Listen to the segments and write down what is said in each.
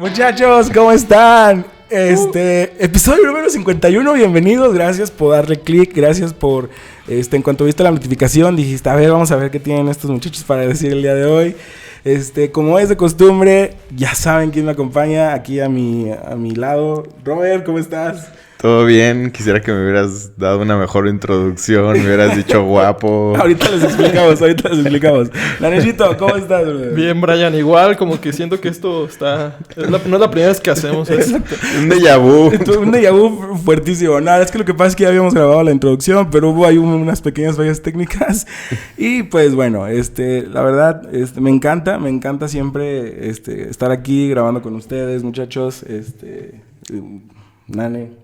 Muchachos, ¿cómo están? Episodio número 51, bienvenidos, gracias por darle click, gracias por, en cuanto viste la notificación, dijiste, a ver, vamos a ver qué tienen estos muchachos para decir el día de hoy. Como es de costumbre, ya saben quién me acompaña aquí a mi lado. Robert, ¿cómo estás? Todo bien, quisiera que me hubieras dado una mejor introducción, me hubieras dicho guapo. Ahorita les explicamos. Nanechito, ¿cómo estás, bro? Bien, Brian, igual, como que siento que esto está... no es la primera vez que hacemos eso. Un déjà vu. Un déjà vu fuertísimo. Nada, es que lo que pasa es que ya habíamos grabado la introducción, pero hubo ahí unas pequeñas fallas técnicas. Y pues bueno, la verdad, me encanta siempre estar aquí grabando con ustedes, muchachos. Nane,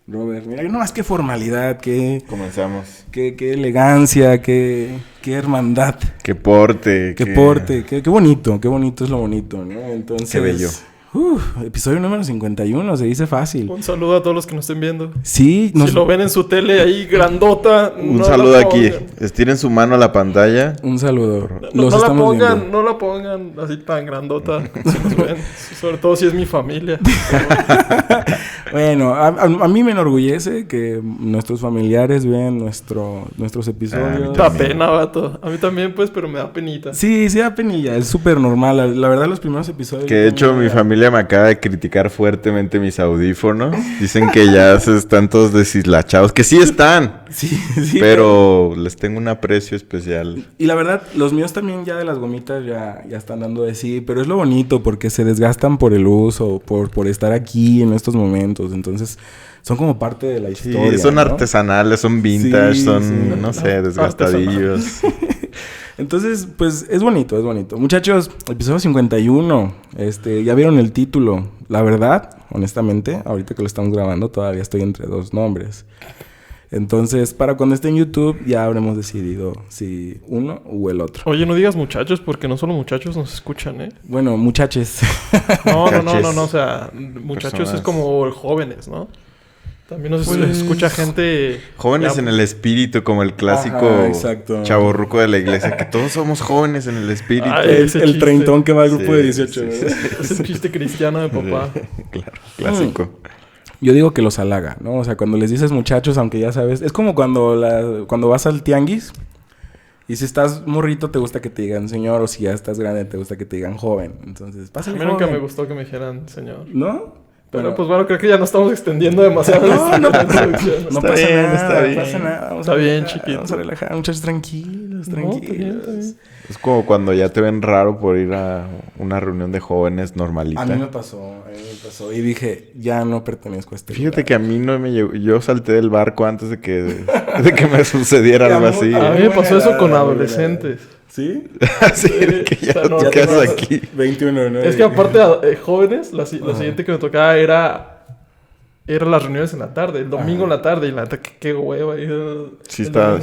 Robert, mira, no más que formalidad, Comenzamos. qué elegancia, qué hermandad. Qué porte. Qué porte, qué bonito es lo bonito, ¿no? Entonces, qué bello. Episodio número 51, se dice fácil. Un saludo a todos los que nos estén viendo. Sí. Si lo ven en su tele ahí grandota... Un saludo aquí. Estiren su mano a la pantalla. Un saludo. No la pongan así tan grandota. Si nos ven. Sobre todo si es mi familia. Bueno, a mí me enorgullece que nuestros familiares vean nuestros episodios. Da pena, vato. A mí también, pues, pero me da penita. Sí, da penilla. Es súper normal. La verdad, los primeros episodios... Que de hecho mi familia me acaba de criticar fuertemente mis audífonos. Dicen que ya se están todos deshilachados. Que sí están. Sí. Pero les tengo un aprecio especial. Y la verdad, los míos también ya de las gomitas ya están dando de sí. Pero es lo bonito porque se desgastan por el uso, por estar aquí en estos momentos. Entonces, son como parte de la historia. Sí, son, ¿no? Artesanales, son vintage, sí, no sé, desgastadillos. Entonces, pues, es bonito. Muchachos, episodio 51. Ya vieron el título. La verdad, honestamente, ahorita que lo estamos grabando, todavía estoy entre dos nombres. Entonces, para cuando esté en YouTube, ya habremos decidido si uno o el otro. Oye, no digas muchachos, porque no solo muchachos nos escuchan, ¿eh? Bueno, muchaches. No. O sea, muchachos personas. Es como jóvenes, ¿no? También nos escucha gente... Jóvenes en el espíritu, como el clásico chavorruco de la iglesia. Que todos somos jóvenes en el espíritu. El treintón que va al grupo de 18. Sí. Es un chiste cristiano de papá. Claro, clásico. Yo digo que los halaga, ¿no? O sea, cuando les dices muchachos, aunque ya sabes... Es como cuando vas al tianguis y si estás morrito te gusta que te digan señor, o si ya estás grande te gusta que te digan joven. Entonces, pásale joven. A mí nunca me gustó que me dijeran señor. ¿No? Pero pues bueno, creo que ya nos estamos extendiendo demasiado. No pasa nada. Está bien, chiquito. Vamos a relajar, muchachos, tranquilos. Está bien. Es como cuando ya te ven raro por ir a una reunión de jóvenes normalita. A mí me pasó. Y dije, ya no pertenezco a este Fíjate lugar. que a mí no me llegó. Yo salté del barco antes de que me sucediera algo así. A mí me pasó eso con adolescentes. ¿Sí? Sí, que ya ¿qué haces aquí? 21, ¿no? Es que aparte de jóvenes, la siguiente que me tocaba era las reuniones en la tarde, el domingo en la tarde, y la neta, qué hueva. Sí, estaba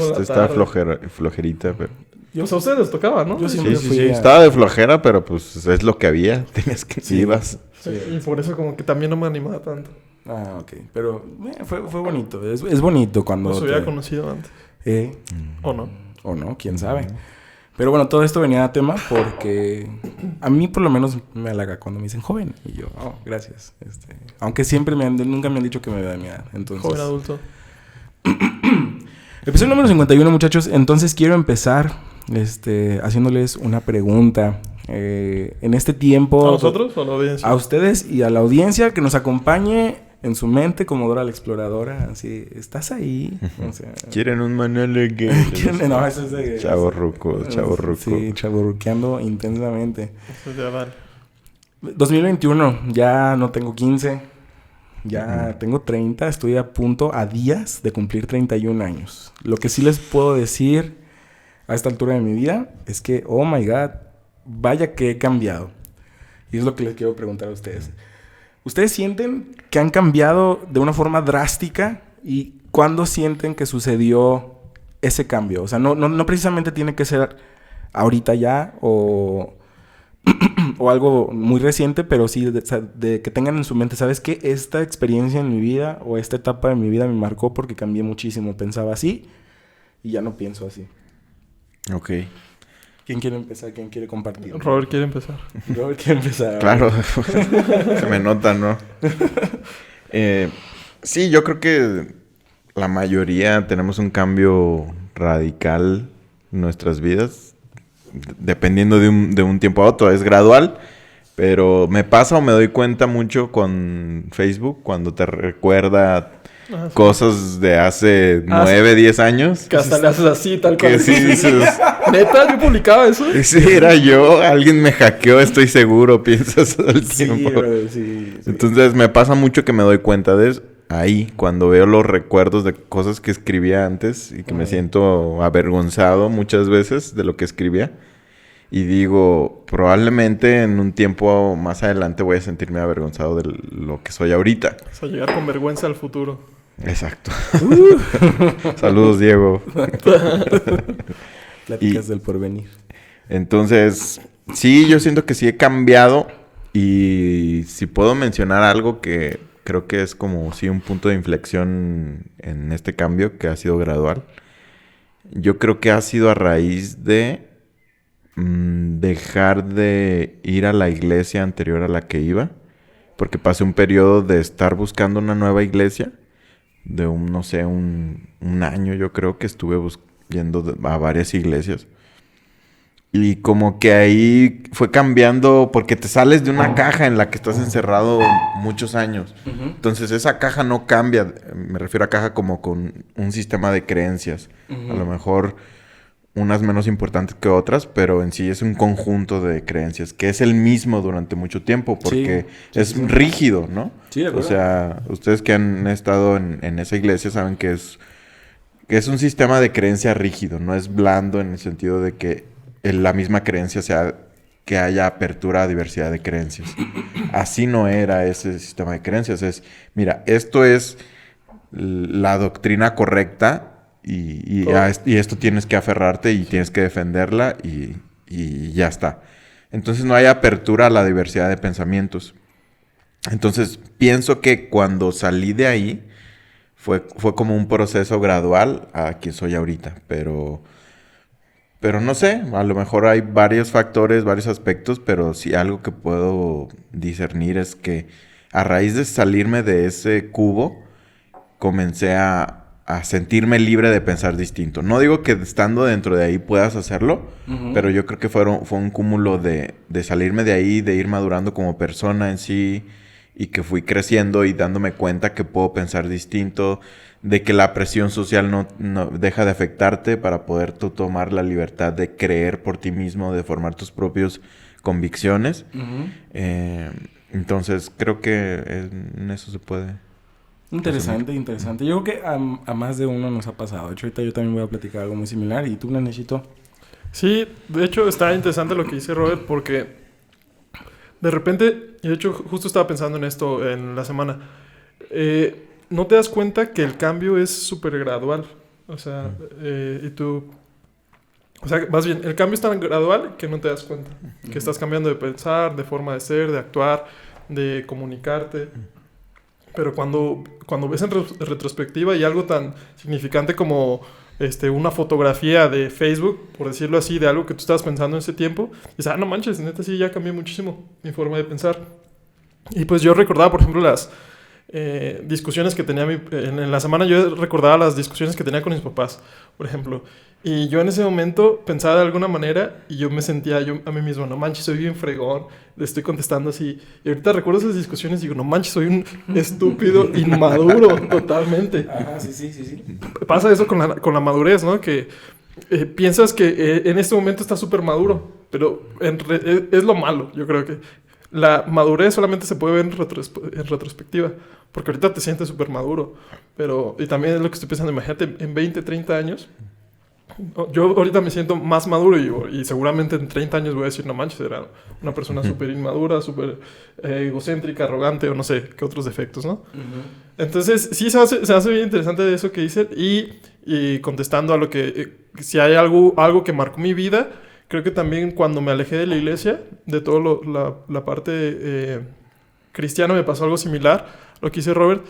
flojerita, pero... Pues a ustedes les tocaba, ¿no? Yo siempre Sí. Estaba de flojera, pero pues es lo que había. Tenías que ibas. Sí. Y por eso como que también no me animaba tanto. Ah, ok. Pero fue bonito. Es bonito cuando... Los hubiera conocido antes. ¿O no? O no, quién sabe. Pero bueno, todo esto venía a tema porque a mí por lo menos me halaga cuando me dicen joven. Y yo, gracias. Aunque siempre nunca me han dicho que me vea de mi edad. Entonces, joven adulto. Episodio número 51, muchachos. Entonces quiero empezar haciéndoles una pregunta. En este tiempo... ¿A nosotros o a la audiencia? A ustedes y a la audiencia que nos acompañe en su mente como Dora la Exploradora. Así, ¿estás ahí? O sea, ¿Quieren un manual de qué? No, eso es de... Chavorruco. Sí, chavorruqueando intensamente. Eso ya vale. 2021, ya no tengo 15. Ya tengo 30. Estoy a días de cumplir 31 años. Lo que sí les puedo decir a esta altura de mi vida es que, oh my God, vaya que he cambiado. Y es lo que les quiero preguntar a ustedes. ¿Ustedes sienten que han cambiado de una forma drástica? ¿Y cuándo sienten que sucedió ese cambio? O sea, no precisamente tiene que ser ahorita ya o algo muy reciente, pero sí de que tengan en su mente, ¿sabes qué? Esta experiencia en mi vida o esta etapa de mi vida me marcó porque cambié muchísimo. Pensaba así y ya no pienso así. Ok. ¿Quién quiere empezar? ¿Quién quiere compartir? Robert quiere empezar. Robert quiere empezar. Claro, se me nota, ¿no? Sí, yo creo que la mayoría tenemos un cambio radical en nuestras vidas, dependiendo de un tiempo a otro. Es gradual, pero me pasa o me doy cuenta mucho con Facebook cuando te recuerda cosas de hace 9, 10 años. Que hasta le haces así, tal cual. Que sí dices... ¿Neta? ¿Yo publicaba eso? Sí, era yo. Alguien me hackeó, estoy seguro. Piensas todo el tiempo. Brother, sí. Entonces, me pasa mucho que me doy cuenta de eso. Ahí, cuando veo los recuerdos de cosas que escribía antes y que me siento avergonzado muchas veces de lo que escribía. Y digo, probablemente en un tiempo más adelante voy a sentirme avergonzado de lo que soy ahorita. O sea, llegar con vergüenza al futuro. Exacto. Saludos, Diego. Pláticas del porvenir. Entonces, sí, yo siento que sí he cambiado. Y si puedo mencionar algo que creo que es como sí un punto de inflexión en este cambio que ha sido gradual. Yo creo que ha sido a raíz de dejar de ir a la iglesia anterior a la que iba. Porque pasé un periodo de estar buscando una nueva iglesia. De no sé, un año yo creo que estuve yendo a varias iglesias. Y como que ahí fue cambiando porque te sales de una caja en la que estás encerrado muchos años. Entonces esa caja no cambia. Me refiero a caja como con un sistema de creencias. A lo mejor unas menos importantes que otras, pero en sí es un conjunto de creencias que es el mismo durante mucho tiempo porque es rígido, ¿no? Sí, de acuerdo. O sea, ustedes que han estado en esa iglesia saben que es un sistema de creencia rígido, no es blando en el sentido de que la misma creencia sea que haya apertura a diversidad de creencias. Así no era ese sistema de creencias. Es, mira, esto es la doctrina correcta y esto tienes que aferrarte y tienes que defenderla y ya está. Entonces no hay apertura a la diversidad de pensamientos. Entonces pienso que cuando salí de ahí fue como un proceso gradual a quien soy ahorita, pero no sé, a lo mejor hay varios factores, varios aspectos, pero sí algo que puedo discernir es que a raíz de salirme de ese cubo, comencé a sentirme libre de pensar distinto. No digo que estando dentro de ahí puedas hacerlo, pero yo creo que fue un cúmulo de salirme de ahí, de ir madurando como persona en sí, y que fui creciendo y dándome cuenta que puedo pensar distinto, de que la presión social no deja de afectarte para poder tú tomar la libertad de creer por ti mismo, de formar tus propias convicciones. Entonces, creo que en eso se puede. Interesante. Yo creo que a más de uno nos ha pasado. De hecho, ahorita yo también voy a platicar algo muy similar. ¿Y tú, Nanechito? Sí, de hecho está interesante lo que dice Robert porque de repente, y de hecho justo estaba pensando en esto en la semana, no te das cuenta que el cambio es súper gradual. O sea, y tú... O sea, más bien, el cambio es tan gradual que no te das cuenta. Que estás cambiando de pensar, de forma de ser, de actuar, de comunicarte. Pero cuando ves en retrospectiva y algo tan significante como una fotografía de Facebook, por decirlo así, de algo que tú estabas pensando en ese tiempo, dices, no manches, neta sí, ya cambié muchísimo mi forma de pensar. Y pues yo recordaba, por ejemplo, las discusiones que tenía en la semana. Yo recordaba las discusiones que tenía con mis papás, por ejemplo. Y yo en ese momento pensaba de alguna manera y yo me sentía yo a mí mismo, no manches, soy bien fregón, le estoy contestando así. Y ahorita recuerdo esas discusiones y digo, no manches, soy un estúpido inmaduro totalmente. Ajá, sí. Pasa eso con la madurez, ¿no? Que piensas que en este momento estás súper maduro, pero es lo malo. Yo creo que la madurez solamente se puede ver en retrospectiva, porque ahorita te sientes súper maduro. Y también es lo que estoy pensando, imagínate en 20, 30 años. Yo ahorita me siento más maduro y seguramente en 30 años voy a decir, no manches, era una persona súper inmadura, súper egocéntrica, arrogante o no sé qué otros defectos, ¿no? Entonces sí se hace bien interesante eso que dicen y contestando a lo que si hay algo que marcó mi vida, creo que también cuando me alejé de la iglesia, de todo la parte cristiana, me pasó algo similar, lo que dice Robert,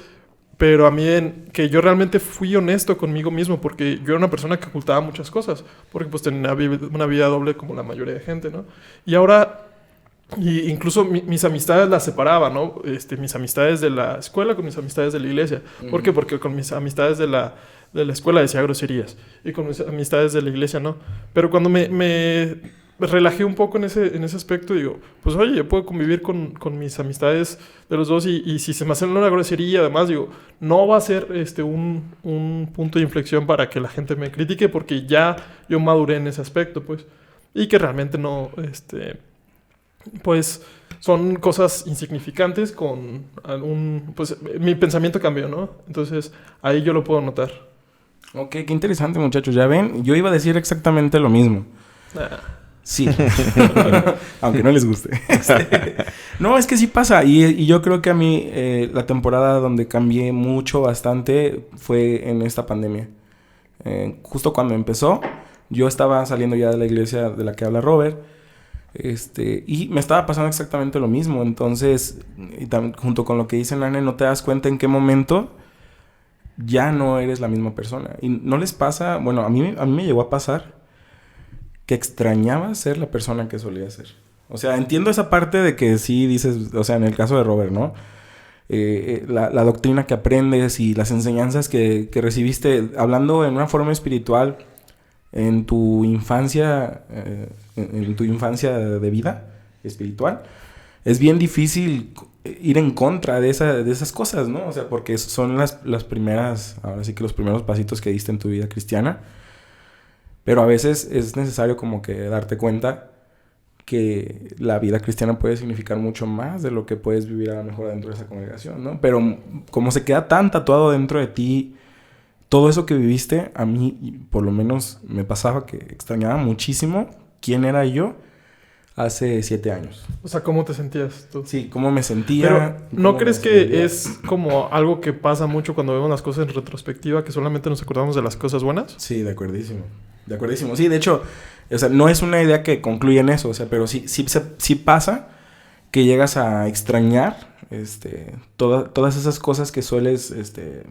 Pero a mí, que yo realmente fui honesto conmigo mismo, porque yo era una persona que ocultaba muchas cosas, porque pues tenía una vida doble como la mayoría de gente, ¿no? Y ahora, incluso mis amistades las separaba, ¿no? Mis amistades de la escuela con mis amistades de la iglesia. ¿Por qué? Porque con mis amistades de la escuela decía groserías, y con mis amistades de la iglesia no. Pero cuando me relajé un poco en ese aspecto, digo, pues oye, yo puedo convivir con mis amistades de los dos y si se me hace una grosería, además, digo, no va a ser un punto de inflexión para que la gente me critique, porque ya yo maduré en ese aspecto, pues. Y que realmente no, pues, son cosas insignificantes con pues, mi pensamiento cambió, ¿no? Entonces, ahí yo lo puedo notar. Ok, qué interesante, muchachos. Ya ven, yo iba a decir exactamente lo mismo. Sí. Aunque no les guste. No, es que sí pasa. Y yo creo que a mí la temporada donde cambié mucho, bastante, fue en esta pandemia. Justo cuando empezó, yo estaba saliendo ya de la iglesia de la que habla Robert. Y me estaba pasando exactamente lo mismo. Entonces, junto con lo que dice Nane, no te das cuenta en qué momento ya no eres la misma persona. Y no les pasa... Bueno, a mí me llegó a pasar que extrañaba ser la persona que solía ser. O sea, entiendo esa parte de que sí dices... O sea, en el caso de Robert, ¿no? La doctrina que aprendes y las enseñanzas que recibiste... Hablando en una forma espiritual... En tu infancia... en tu infancia de vida espiritual... Es bien difícil ir en contra de esas cosas, ¿no? O sea, porque son las primeras... Ahora sí que los primeros pasitos que diste en tu vida cristiana... Pero a veces es necesario como que darte cuenta que la vida cristiana puede significar mucho más de lo que puedes vivir a lo mejor dentro de esa congregación, ¿no? Pero como se queda tan tatuado dentro de ti, todo eso que viviste, a mí por lo menos me pasaba que extrañaba muchísimo quién era yo hace 7 años. O sea, ¿cómo te sentías tú? Sí, cómo me sentía. Pero, ¿no crees que es como algo que pasa mucho cuando vemos las cosas en retrospectiva, que solamente nos acordamos de las cosas buenas? Sí, de acuerdísimo. De acuerdísimo. Sí, de hecho, o sea, no es una idea que concluye en eso, o sea, pero sí pasa que llegas a extrañar todas esas cosas que sueles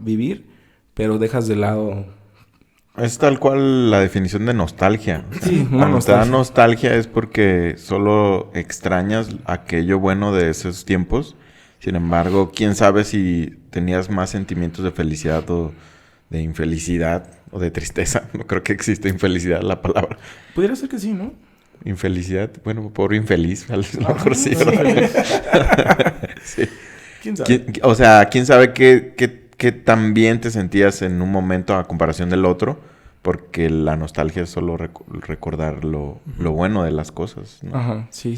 vivir, pero dejas de lado. Es tal cual la definición de nostalgia. Sí, una Cuando nostalgia. te da nostalgia es porque solo extrañas aquello bueno de esos tiempos. Sin embargo, quién sabe si tenías más sentimientos de felicidad o de infelicidad o de tristeza. No creo que exista infelicidad la palabra. Pudiera ser que sí, ¿no? Infelicidad, bueno, pobre infeliz, a lo mejor sí, no, ¿verdad? Sí. ¿Quién sabe? O sea, quién sabe qué tan bien te sentías en un momento a comparación del otro, porque la nostalgia es solo recordar lo bueno de las cosas, ¿no? Ajá, sí.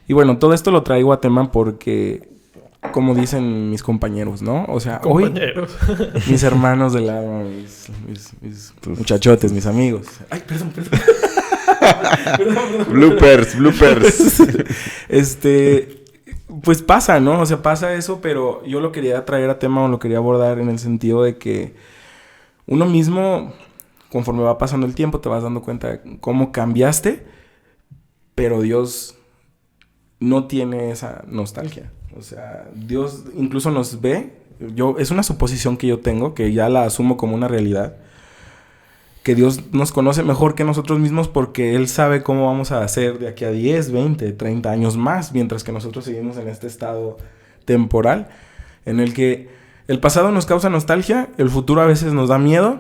Y bueno, todo esto lo traigo a tema porque, como dicen mis compañeros, ¿no? O sea, Compañeros. hoy mis hermanos del alma, mis muchachotes, mis amigos. Ay, perdón. Bloopers. Pues pasa, ¿no? O sea, pasa eso, pero yo lo quería traer a tema o lo quería abordar en el sentido de que uno mismo, conforme va pasando el tiempo, te vas dando cuenta de cómo cambiaste, pero Dios no tiene esa nostalgia. O sea, Dios incluso nos ve. Es una suposición que yo tengo, que ya la asumo como una realidad. Que Dios nos conoce mejor que nosotros mismos porque Él sabe cómo vamos a hacer de aquí a 10, 20, 30 años más, mientras que nosotros seguimos en este estado temporal en el que el pasado nos causa nostalgia, el futuro a veces nos da miedo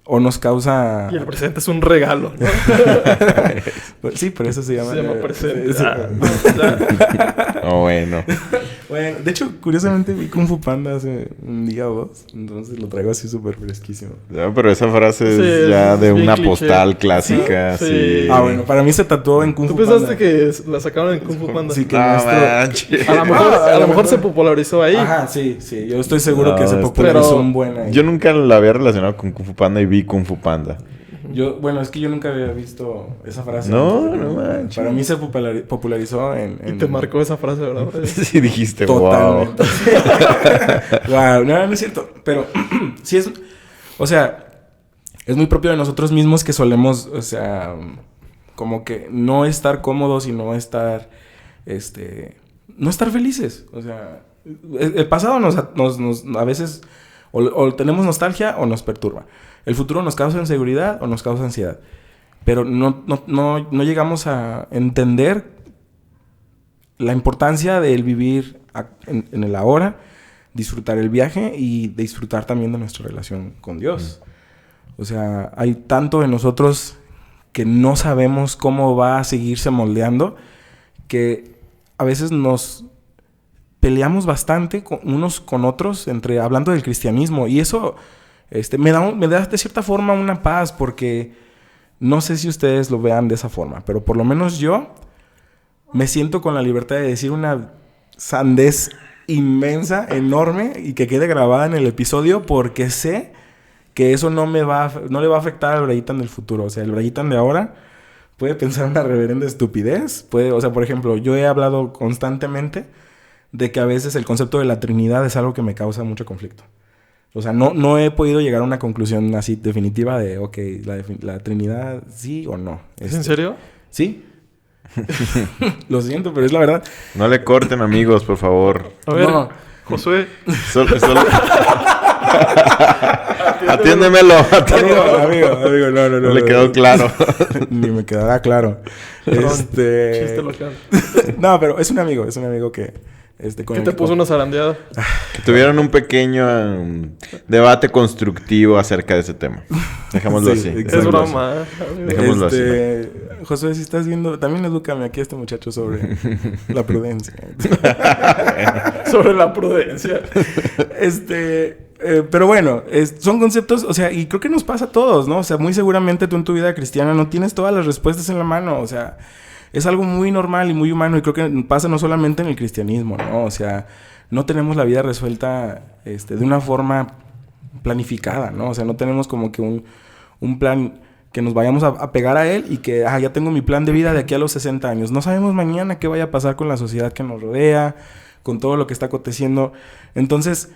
o nos causa... Y el presente es un regalo, ¿no? Sí, por eso se llama... Se llama presente. Bueno. Bueno, de hecho, curiosamente vi Kung Fu Panda hace un día o dos. Entonces lo traigo así súper fresquísimo. Ya, pero esa frase Sí, es ya de bien una cliché. postal clásica. Sí. Sí. Ah, bueno, para mí se tatuó en Kung ¿Tú Fu Panda. pensaste que la sacaron en Kung Fu Panda? Sí, que No nuestro... manches. A lo mejor se popularizó ahí. Ajá, sí. Yo estoy seguro No, que se es- popularizó pero un buen ahí. Yo nunca la había relacionado con Kung Fu Panda y vi Kung Fu Panda. Bueno, es que yo nunca había visto esa frase. No, no manches. Para mí se popularizó en... Y te marcó esa frase, ¿verdad? Sí dijiste, wow. Totalmente. Wow, no es cierto. Pero sí es... O sea, es muy propio de nosotros mismos que solemos, o sea, como que no estar cómodos y no estar, no estar felices. O sea, El pasado a veces o tenemos nostalgia o nos perturba. El futuro nos causa inseguridad o nos causa ansiedad. Pero no llegamos a entender la importancia del vivir en el ahora, disfrutar el viaje y disfrutar también de nuestra relación con Dios. O sea, hay tanto en nosotros que no sabemos cómo va a seguirse moldeando, que a veces nos peleamos bastante unos con otros hablando del cristianismo. Y eso me da de cierta forma una paz, porque no sé si ustedes lo vean de esa forma, pero por lo menos yo me siento con la libertad de decir una sandez inmensa, enorme, y que quede grabada en el episodio, porque sé que eso no le va a afectar al Brayitan del futuro. O sea, el Brayitan de ahora puede pensar una reverenda estupidez. O sea, por ejemplo, yo he hablado constantemente de que a veces el concepto de la Trinidad es algo que me causa mucho conflicto. O sea, no he podido llegar a una conclusión así definitiva de, ok, la Trinidad sí o no. ¿Es en serio? Sí. Lo siento, pero es la verdad. No le corten, amigos, por favor. A ver, No. Josué. Solo... Atiéndemelo. Amigo, no. No le quedó claro. Ni me quedará claro. Chiste local. No, pero es un amigo que... ¿Qué te puso una zarandeada? Que tuvieron un pequeño debate constructivo acerca de ese tema. Dejémoslo Sí, así. exacto. Es broma. Dejémoslo así. Josué, si estás viendo... También edúcame aquí a este muchacho sobre la prudencia. Sobre la prudencia. Pero bueno, son conceptos, o sea, y creo que nos pasa a todos, ¿no? O sea, muy seguramente tú en tu vida cristiana no tienes todas las respuestas en la mano, o sea, es algo muy normal y muy humano, y creo que pasa no solamente en el cristianismo, ¿no? O sea, no tenemos la vida resuelta de una forma planificada, ¿no? O sea, no tenemos como que un plan que nos vayamos a pegar a él y que, ya tengo mi plan de vida de aquí a los 60 años. No sabemos mañana qué vaya a pasar con la sociedad que nos rodea, con todo lo que está aconteciendo. Entonces,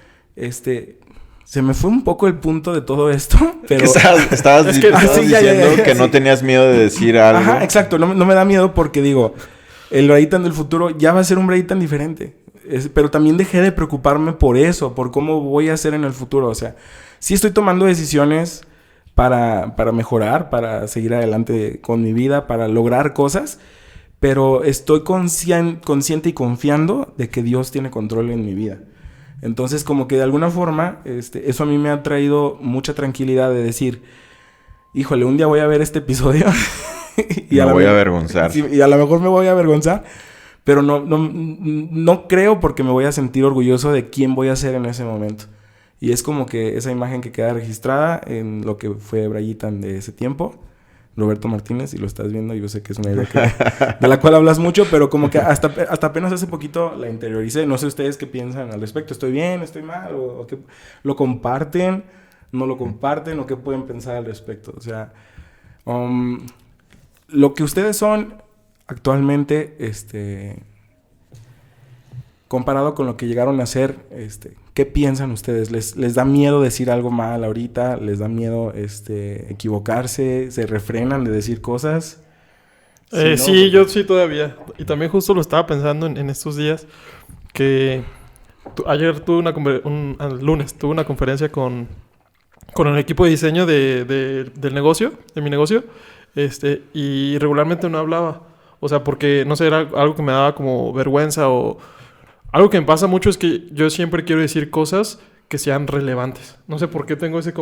se me fue un poco el punto de todo esto, pero... Estabas diciendo que no tenías miedo de decir algo. Ajá, exacto. No me da miedo porque digo, el Brayitan del futuro ya va a ser un Brayitan diferente. Pero también dejé de preocuparme por eso, por cómo voy a ser en el futuro. O sea, sí estoy tomando decisiones para mejorar, para seguir adelante con mi vida, para lograr cosas, pero estoy consciente y confiando de que Dios tiene control en mi vida. Entonces, como que de alguna forma, eso a mí me ha traído mucha tranquilidad de decir, híjole, un día voy a ver este episodio y me voy a avergonzar. Sí, y a lo mejor me voy a avergonzar, pero no creo, porque me voy a sentir orgulloso de quién voy a ser en ese momento. Y es como que esa imagen que queda registrada en lo que fue Brayitan de ese tiempo. Roberto Martínez, si lo estás viendo, yo sé que es una idea de la cual hablas mucho, pero como que hasta apenas hace poquito la interioricé. No sé ustedes qué piensan al respecto. ¿Estoy bien? ¿Estoy mal? ¿O qué? ¿Lo comparten? ¿No lo comparten? ¿O qué pueden pensar al respecto? O sea, lo que ustedes son actualmente, comparado con lo que llegaron a ser, ¿qué piensan ustedes? ¿Les da miedo decir algo mal ahorita? ¿Les da miedo equivocarse? ¿Se refrenan de decir cosas? Sí, yo sí todavía. Y también justo lo estaba pensando en estos días, que ayer el lunes tuve una conferencia con el equipo de diseño del negocio, de mi negocio, y regularmente no hablaba. O sea, porque, no sé, era algo que me daba como vergüenza, o... Algo que me pasa mucho es que yo siempre quiero decir cosas que sean relevantes. No sé por qué tengo ese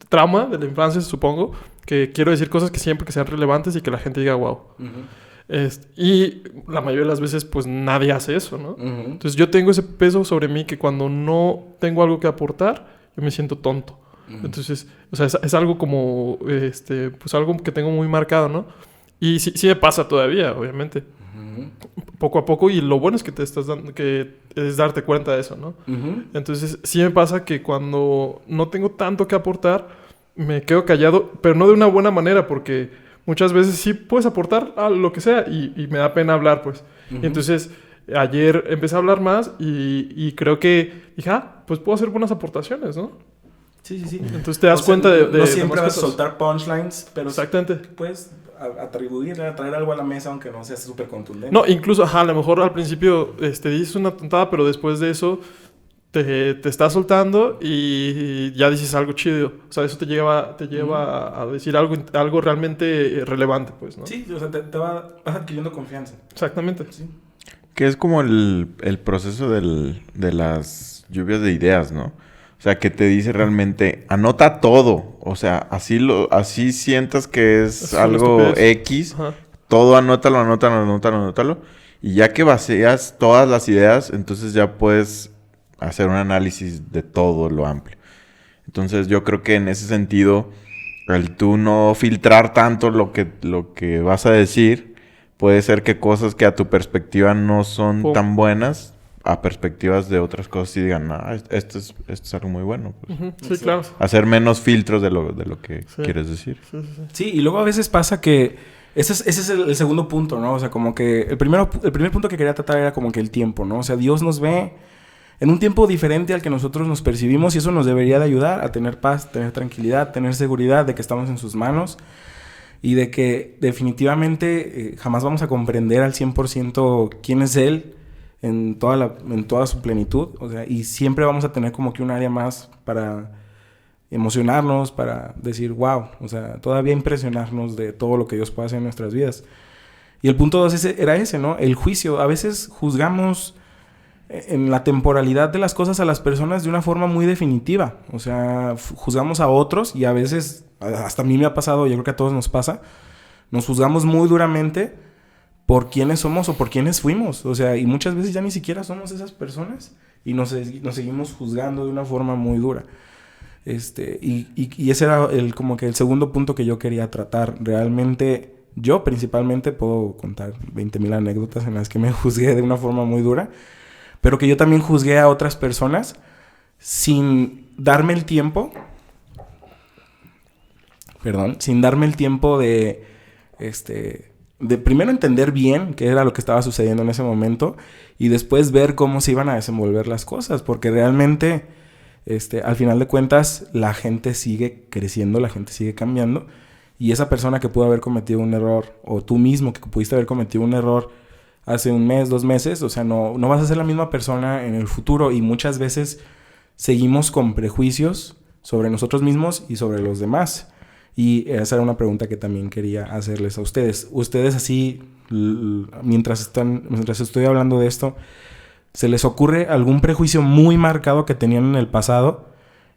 trauma de la infancia, supongo, que quiero decir cosas que siempre que sean relevantes y que la gente diga, wow. Uh-huh. Y la mayoría de las veces, pues, nadie hace eso, ¿no? Uh-huh. Entonces, yo tengo ese peso sobre mí que cuando no tengo algo que aportar, yo me siento tonto. Uh-huh. Entonces, o sea, es algo como, pues, algo que tengo muy marcado, ¿no? Y sí me pasa todavía, obviamente. Poco a poco, y lo bueno es que te estás dando, que es darte cuenta de eso, ¿no? Uh-huh. Entonces, sí me pasa que cuando no tengo tanto que aportar, me quedo callado, pero no de una buena manera, porque muchas veces sí puedes aportar a lo que sea, y me da pena hablar, pues. Uh-huh. Y entonces, ayer empecé a hablar más, y creo que dije, pues puedo hacer buenas aportaciones, ¿no? Sí, sí, sí. Entonces te das O sea, cuenta de no siempre más vas a cosas. soltar punchlines, pero Exactamente. puedes atribuirle, traer algo a la mesa aunque no sea súper contundente. No, incluso, a lo mejor al principio dices una tontada, pero después de eso te estás soltando y ya dices algo chido. O sea, eso te lleva a decir algo realmente relevante, pues, ¿no? Sí, o sea, vas adquiriendo confianza. Exactamente. Sí. Que es como el proceso de las lluvias de ideas, ¿no? O sea, que te dice realmente, anota todo. O sea, así sientas que es una algo estupidez. X, Ajá. todo anótalo. Y ya que vacías todas las ideas, entonces ya puedes hacer un análisis de todo lo amplio. Entonces yo creo que en ese sentido, el tú no filtrar tanto lo que vas a decir, puede ser que cosas que a tu perspectiva no son tan buenas, a perspectivas de otras cosas y digan, esto es algo muy bueno. Pues. Ujú. Sí, claro. Hacer menos filtros de lo que quieres decir. Sí. Sí, y luego a veces pasa que ese es el segundo punto, ¿no? O sea, como que el primer punto que quería tratar era como que el tiempo, ¿no? O sea, Dios nos ve en un tiempo diferente al que nosotros nos percibimos y eso nos debería de ayudar a tener paz, tener tranquilidad, tener seguridad de que estamos en sus manos y de que definitivamente jamás vamos a comprender al 100% quién es Él en toda su plenitud. O sea, y siempre vamos a tener como que un área más para emocionarnos, para decir, wow, o sea, todavía impresionarnos de todo lo que Dios puede hacer en nuestras vidas. Y el punto 2 era ese, ¿no? El juicio. A veces juzgamos en la temporalidad de las cosas a las personas de una forma muy definitiva. O sea, juzgamos a otros y a veces, hasta a mí me ha pasado, yo creo que a todos nos pasa, nos juzgamos muy duramente por quiénes somos o por quiénes fuimos. O sea, y muchas veces ya ni siquiera somos esas personas y nos seguimos juzgando de una forma muy dura. Y ese era como que el segundo punto que yo quería tratar. Realmente, yo principalmente puedo contar 20,000 anécdotas en las que me juzgué de una forma muy dura, pero que yo también juzgué a otras personas sin darme el tiempo. Sin darme el tiempo de primero entender bien qué era lo que estaba sucediendo en ese momento y después ver cómo se iban a desenvolver las cosas, porque realmente al final de cuentas la gente sigue creciendo, la gente sigue cambiando y esa persona que pudo haber cometido un error o tú mismo que pudiste haber cometido un error hace un mes, 2 meses, o sea, no vas a ser la misma persona en el futuro y muchas veces seguimos con prejuicios sobre nosotros mismos y sobre los demás. Y esa era una pregunta que también quería hacerles a ustedes. Ustedes así, mientras estoy hablando de esto, ¿se les ocurre algún prejuicio muy marcado que tenían en el pasado?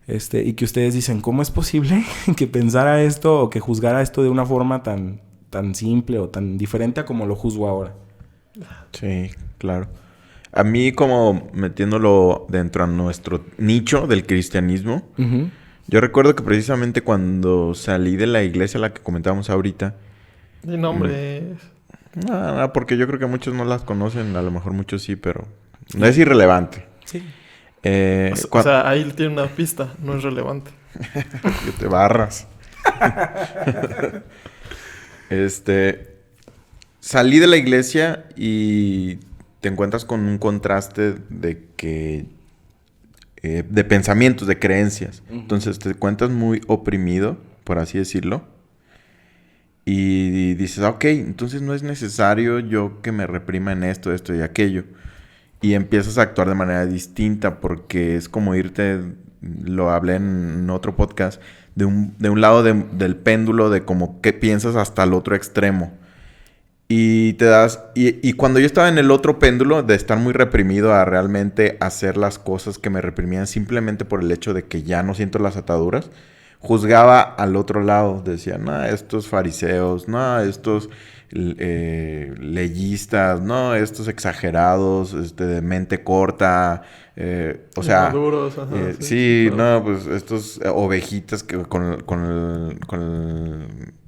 Y que ustedes dicen, ¿cómo es posible que pensara esto o que juzgara esto de una forma tan simple o tan diferente a como lo juzgo ahora? Sí, claro. A mí, como metiéndolo dentro de nuestro nicho del cristianismo, Uh-huh. yo recuerdo que precisamente cuando salí de la iglesia a la que comentábamos ahorita... Y nombres. No, porque yo creo que muchos no las conocen, a lo mejor muchos sí, pero no es irrelevante. Sí. O sea, ahí tiene una pista, no es relevante. Que te barras. Salí de la iglesia y te encuentras con un contraste de pensamientos, de creencias. Uh-huh. Entonces te encuentras muy oprimido, por así decirlo. Y dices, ok, entonces no es necesario yo que me reprima en esto y aquello. Y empiezas a actuar de manera distinta porque es como irte, lo hablé en otro podcast, de un lado del péndulo de como que piensas hasta el otro extremo. Y cuando yo estaba en el otro péndulo de estar muy reprimido a realmente hacer las cosas que me reprimían simplemente por el hecho de que ya no siento las ataduras, juzgaba al otro lado. Decía, no, estos fariseos, no, estos leyistas, no, estos exagerados, de mente corta, o sea, Maduros, sí, no, pues estos ovejitas que con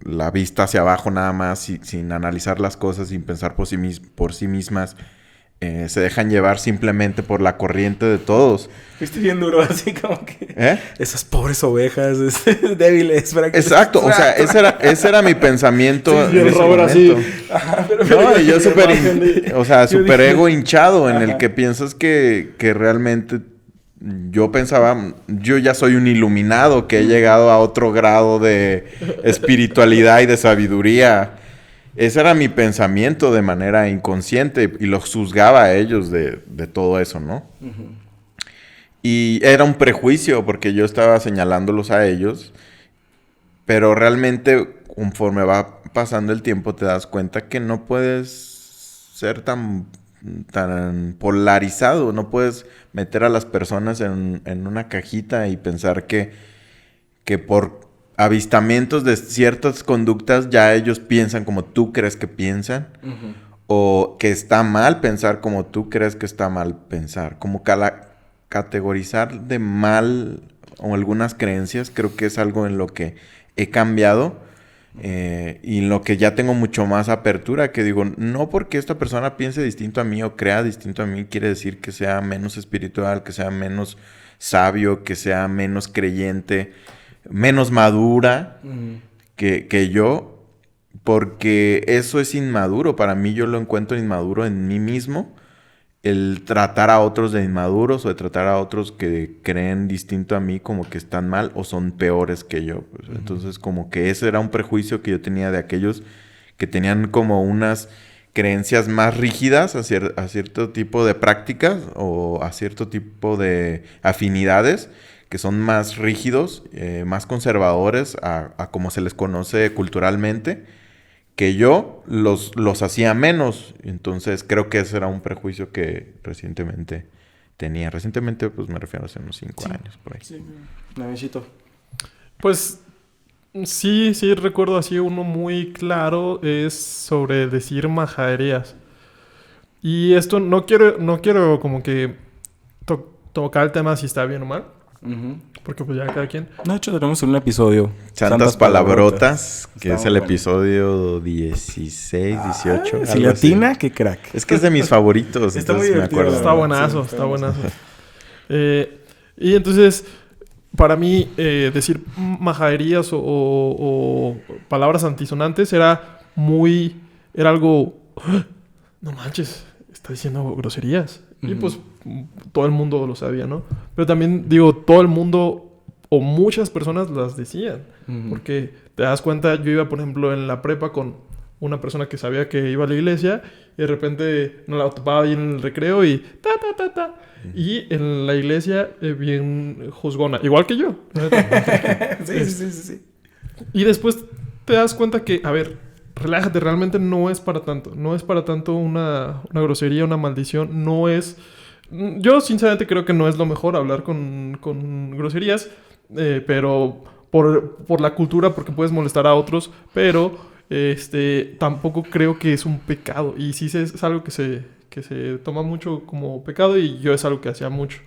la vista hacia abajo nada más, sin analizar las cosas, sin pensar por sí mismas, se dejan llevar simplemente por la corriente de todos. Fuiste bien duro, así como que... Esas pobres ovejas débiles. Exacto, o sea, ese era mi pensamiento. Sí, y el Robert así. Ajá, No, y yo súper ego hinchado, en el que piensas que realmente yo pensaba, yo ya soy un iluminado que he llegado a otro grado de espiritualidad y de sabiduría. Ese era mi pensamiento de manera inconsciente y los juzgaba a ellos de todo eso, ¿no? Ujú. Y era un prejuicio porque yo estaba señalándolos a ellos, pero realmente conforme va pasando el tiempo te das cuenta que no puedes ser tan polarizado, no puedes meter a las personas en una cajita y pensar que por avistamientos de ciertas conductas ya ellos piensan como tú crees que piensan, Ujú. o que está mal pensar como tú crees que está mal pensar. Como categorizar de mal o algunas creencias, creo que es algo en lo que he cambiado y en lo que ya tengo mucho más apertura, que digo, no porque esta persona piense distinto a mí o crea distinto a mí, quiere decir que sea menos espiritual, que sea menos sabio, que sea menos creyente, menos madura Ujú. que yo, porque eso es inmaduro. Para mí, yo lo encuentro inmaduro en mí mismo, el tratar a otros de inmaduros o de tratar a otros que creen distinto a mí como que están mal o son peores que yo. Pues. Entonces, como que ese era un prejuicio que yo tenía de aquellos que tenían como unas creencias más rígidas a cierto tipo de prácticas o a cierto tipo de afinidades, que son más rígidos, más conservadores a como se les conoce culturalmente, que yo los hacía menos. Entonces creo que ese era un prejuicio que recientemente tenía. Recientemente, pues me refiero a hace unos 5 años por ahí. Sí, Navicito. Pues sí recuerdo así uno muy claro es sobre decir majaderías. Y esto no quiero como que tocar el tema si está bien o mal, Ujú. porque pues ya cada quien. De hecho, tenemos un episodio. Santas Palabrotas, que Está es muy el bueno. episodio 16, 18. Si algo le así. atina, qué crack. Es que es de mis favoritos. Está muy entonces me divertido, acuerdo. Está buenazo, Sí, está buenazo. Y entonces, para mí, decir majaderías o palabras antisonantes era algo... ¡Ah! No manches, está diciendo groserías. Y Ujú. pues todo el mundo lo sabía, ¿no? Pero también digo, todo el mundo o muchas personas las decían. Ujú. Porque te das cuenta, yo iba, por ejemplo, en la prepa con una persona que sabía que iba a la iglesia y de repente nos la topaba ahí en el recreo y ta. Y en la iglesia, bien juzgona, igual que yo. Sí. Y después te das cuenta que, a ver, relájate, realmente no es para tanto. No es para tanto una grosería, una maldición. No es... Yo sinceramente creo que no es lo mejor hablar con groserías, pero por la cultura, porque puedes molestar a otros, pero tampoco creo que es un pecado. Y sí es algo que se toma mucho como pecado y yo es algo que hacía mucho.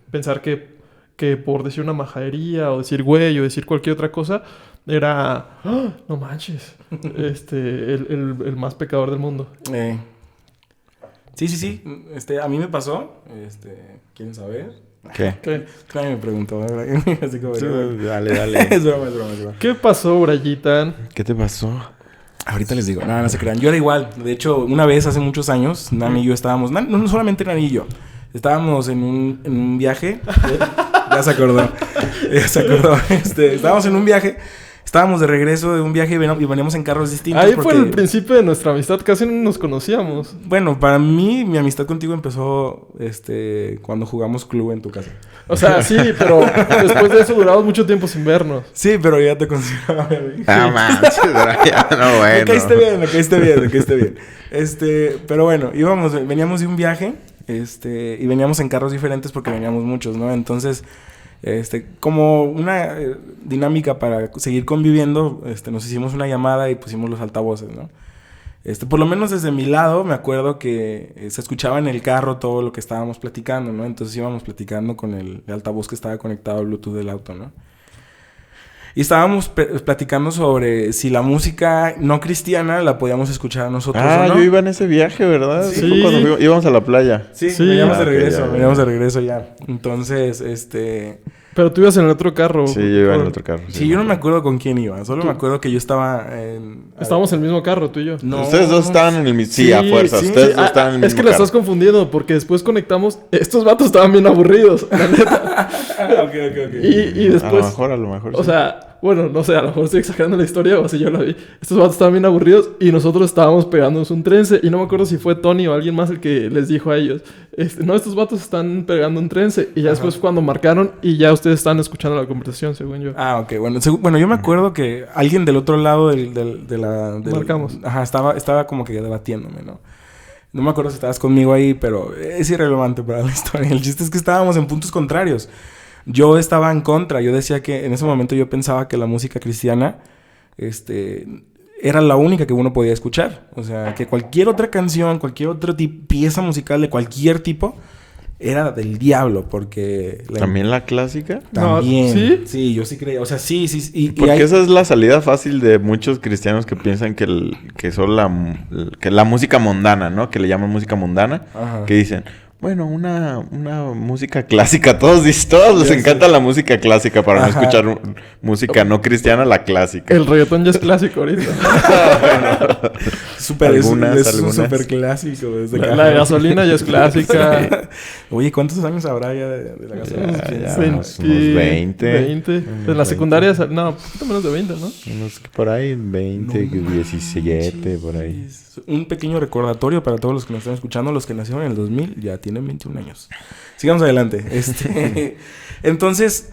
Pensar que por decir una majadería o decir güey o decir cualquier otra cosa era... ¡Ah! No manches. El más pecador del mundo. Sí. A mí me pasó. ¿Quieren saber? ¿Qué? ¿Qué? Nadie me preguntó. Así como, Dale. Es broma. ¿Qué pasó, Brayitan? ¿Qué te pasó? Ahorita les digo. No se crean. Yo era igual. De hecho, una vez hace muchos años, Nami y yo estábamos... No solamente Nami y yo. Estábamos en un viaje. Ya se acordó. Estábamos en un viaje. Estábamos de regreso de un viaje y veníamos en carros distintos. Ahí fue el principio de nuestra amistad. Casi no nos conocíamos. Bueno, para mí, mi amistad contigo empezó cuando jugamos club en tu casa. O sea, sí, pero después de eso duramos mucho tiempo sin vernos. Sí, pero ya te consideraba mi amigo. Ah, manches, no, bueno. Me caíste bien. Pero bueno, veníamos de un viaje, y veníamos en carros diferentes porque veníamos muchos, ¿no? Entonces, como una dinámica para seguir conviviendo, nos hicimos una llamada y pusimos los altavoces, ¿no? Por lo menos desde mi lado me acuerdo que se escuchaba en el carro todo lo que estábamos platicando, ¿no? Entonces íbamos platicando con el altavoz que estaba conectado al Bluetooth del auto, ¿no? Y estábamos platicando sobre si la música no cristiana la podíamos escuchar nosotros o no. Yo iba en ese viaje, ¿verdad? Sí. Fue cuando íbamos a la playa. Sí, Sí. veníamos de Ok, regreso, ya. veníamos de regreso ya. Entonces, Pero tú ibas en el otro carro. Sí, yo iba en el otro carro. Sí, yo no me acuerdo con quién iba. Solo me acuerdo que yo estaba en... Estábamos en el mismo carro, tú y yo. No, Ustedes dos estaban en el mismo... Sí, a fuerza. sí. Ustedes dos estaban en el mismo Es que lo estás confundiendo porque después conectamos... Estos vatos estaban bien aburridos, la neta. ok. Y después... A lo mejor O sí. sea, bueno, no sé, a lo mejor estoy exagerando la historia o así yo la vi. Estos vatos estaban bien aburridos y nosotros estábamos pegándonos un trence. Y no me acuerdo si fue Tony o alguien más el que les dijo a ellos: no, estos vatos están pegando un trence. Y ya después cuando marcaron y ya ustedes están escuchando la conversación, según yo. Ah, ok. Bueno, yo me acuerdo que alguien del otro lado Marcamos. Ajá, estaba como que debatiéndome, ¿no? No me acuerdo si estabas conmigo ahí, pero es irrelevante para la historia. El chiste es que estábamos en puntos contrarios. Yo estaba en contra. Yo decía que en ese momento yo pensaba que la música cristiana, era la única que uno podía escuchar. O sea, que cualquier otra canción, cualquier otra pieza musical de cualquier tipo era del diablo, porque... ¿También la clásica? También. No, ¿sí? Sí, yo sí creía. O sea, sí. Porque esa es la salida fácil de muchos cristianos que piensan que solo que la música mundana, ¿no? Que le llaman música mundana. Ajá. Que dicen... Bueno, una música clásica. Todos les encanta la música clásica para no escuchar música no cristiana, la clásica. El reggaetón ya es clásico ahorita. Es un Algunas. súper clásico. La gasolina ya es clásica. Oye, ¿cuántos años habrá ya de la gasolina? Ya, unos 20. 20. En la secundaria, no, un poquito menos de 20, ¿no? Unos que por ahí, 20, No 17, por ahí. Un pequeño recordatorio para todos los que nos están escuchando, los que nacieron en el 2000, ya tienen 21 años. Sigamos adelante. Entonces,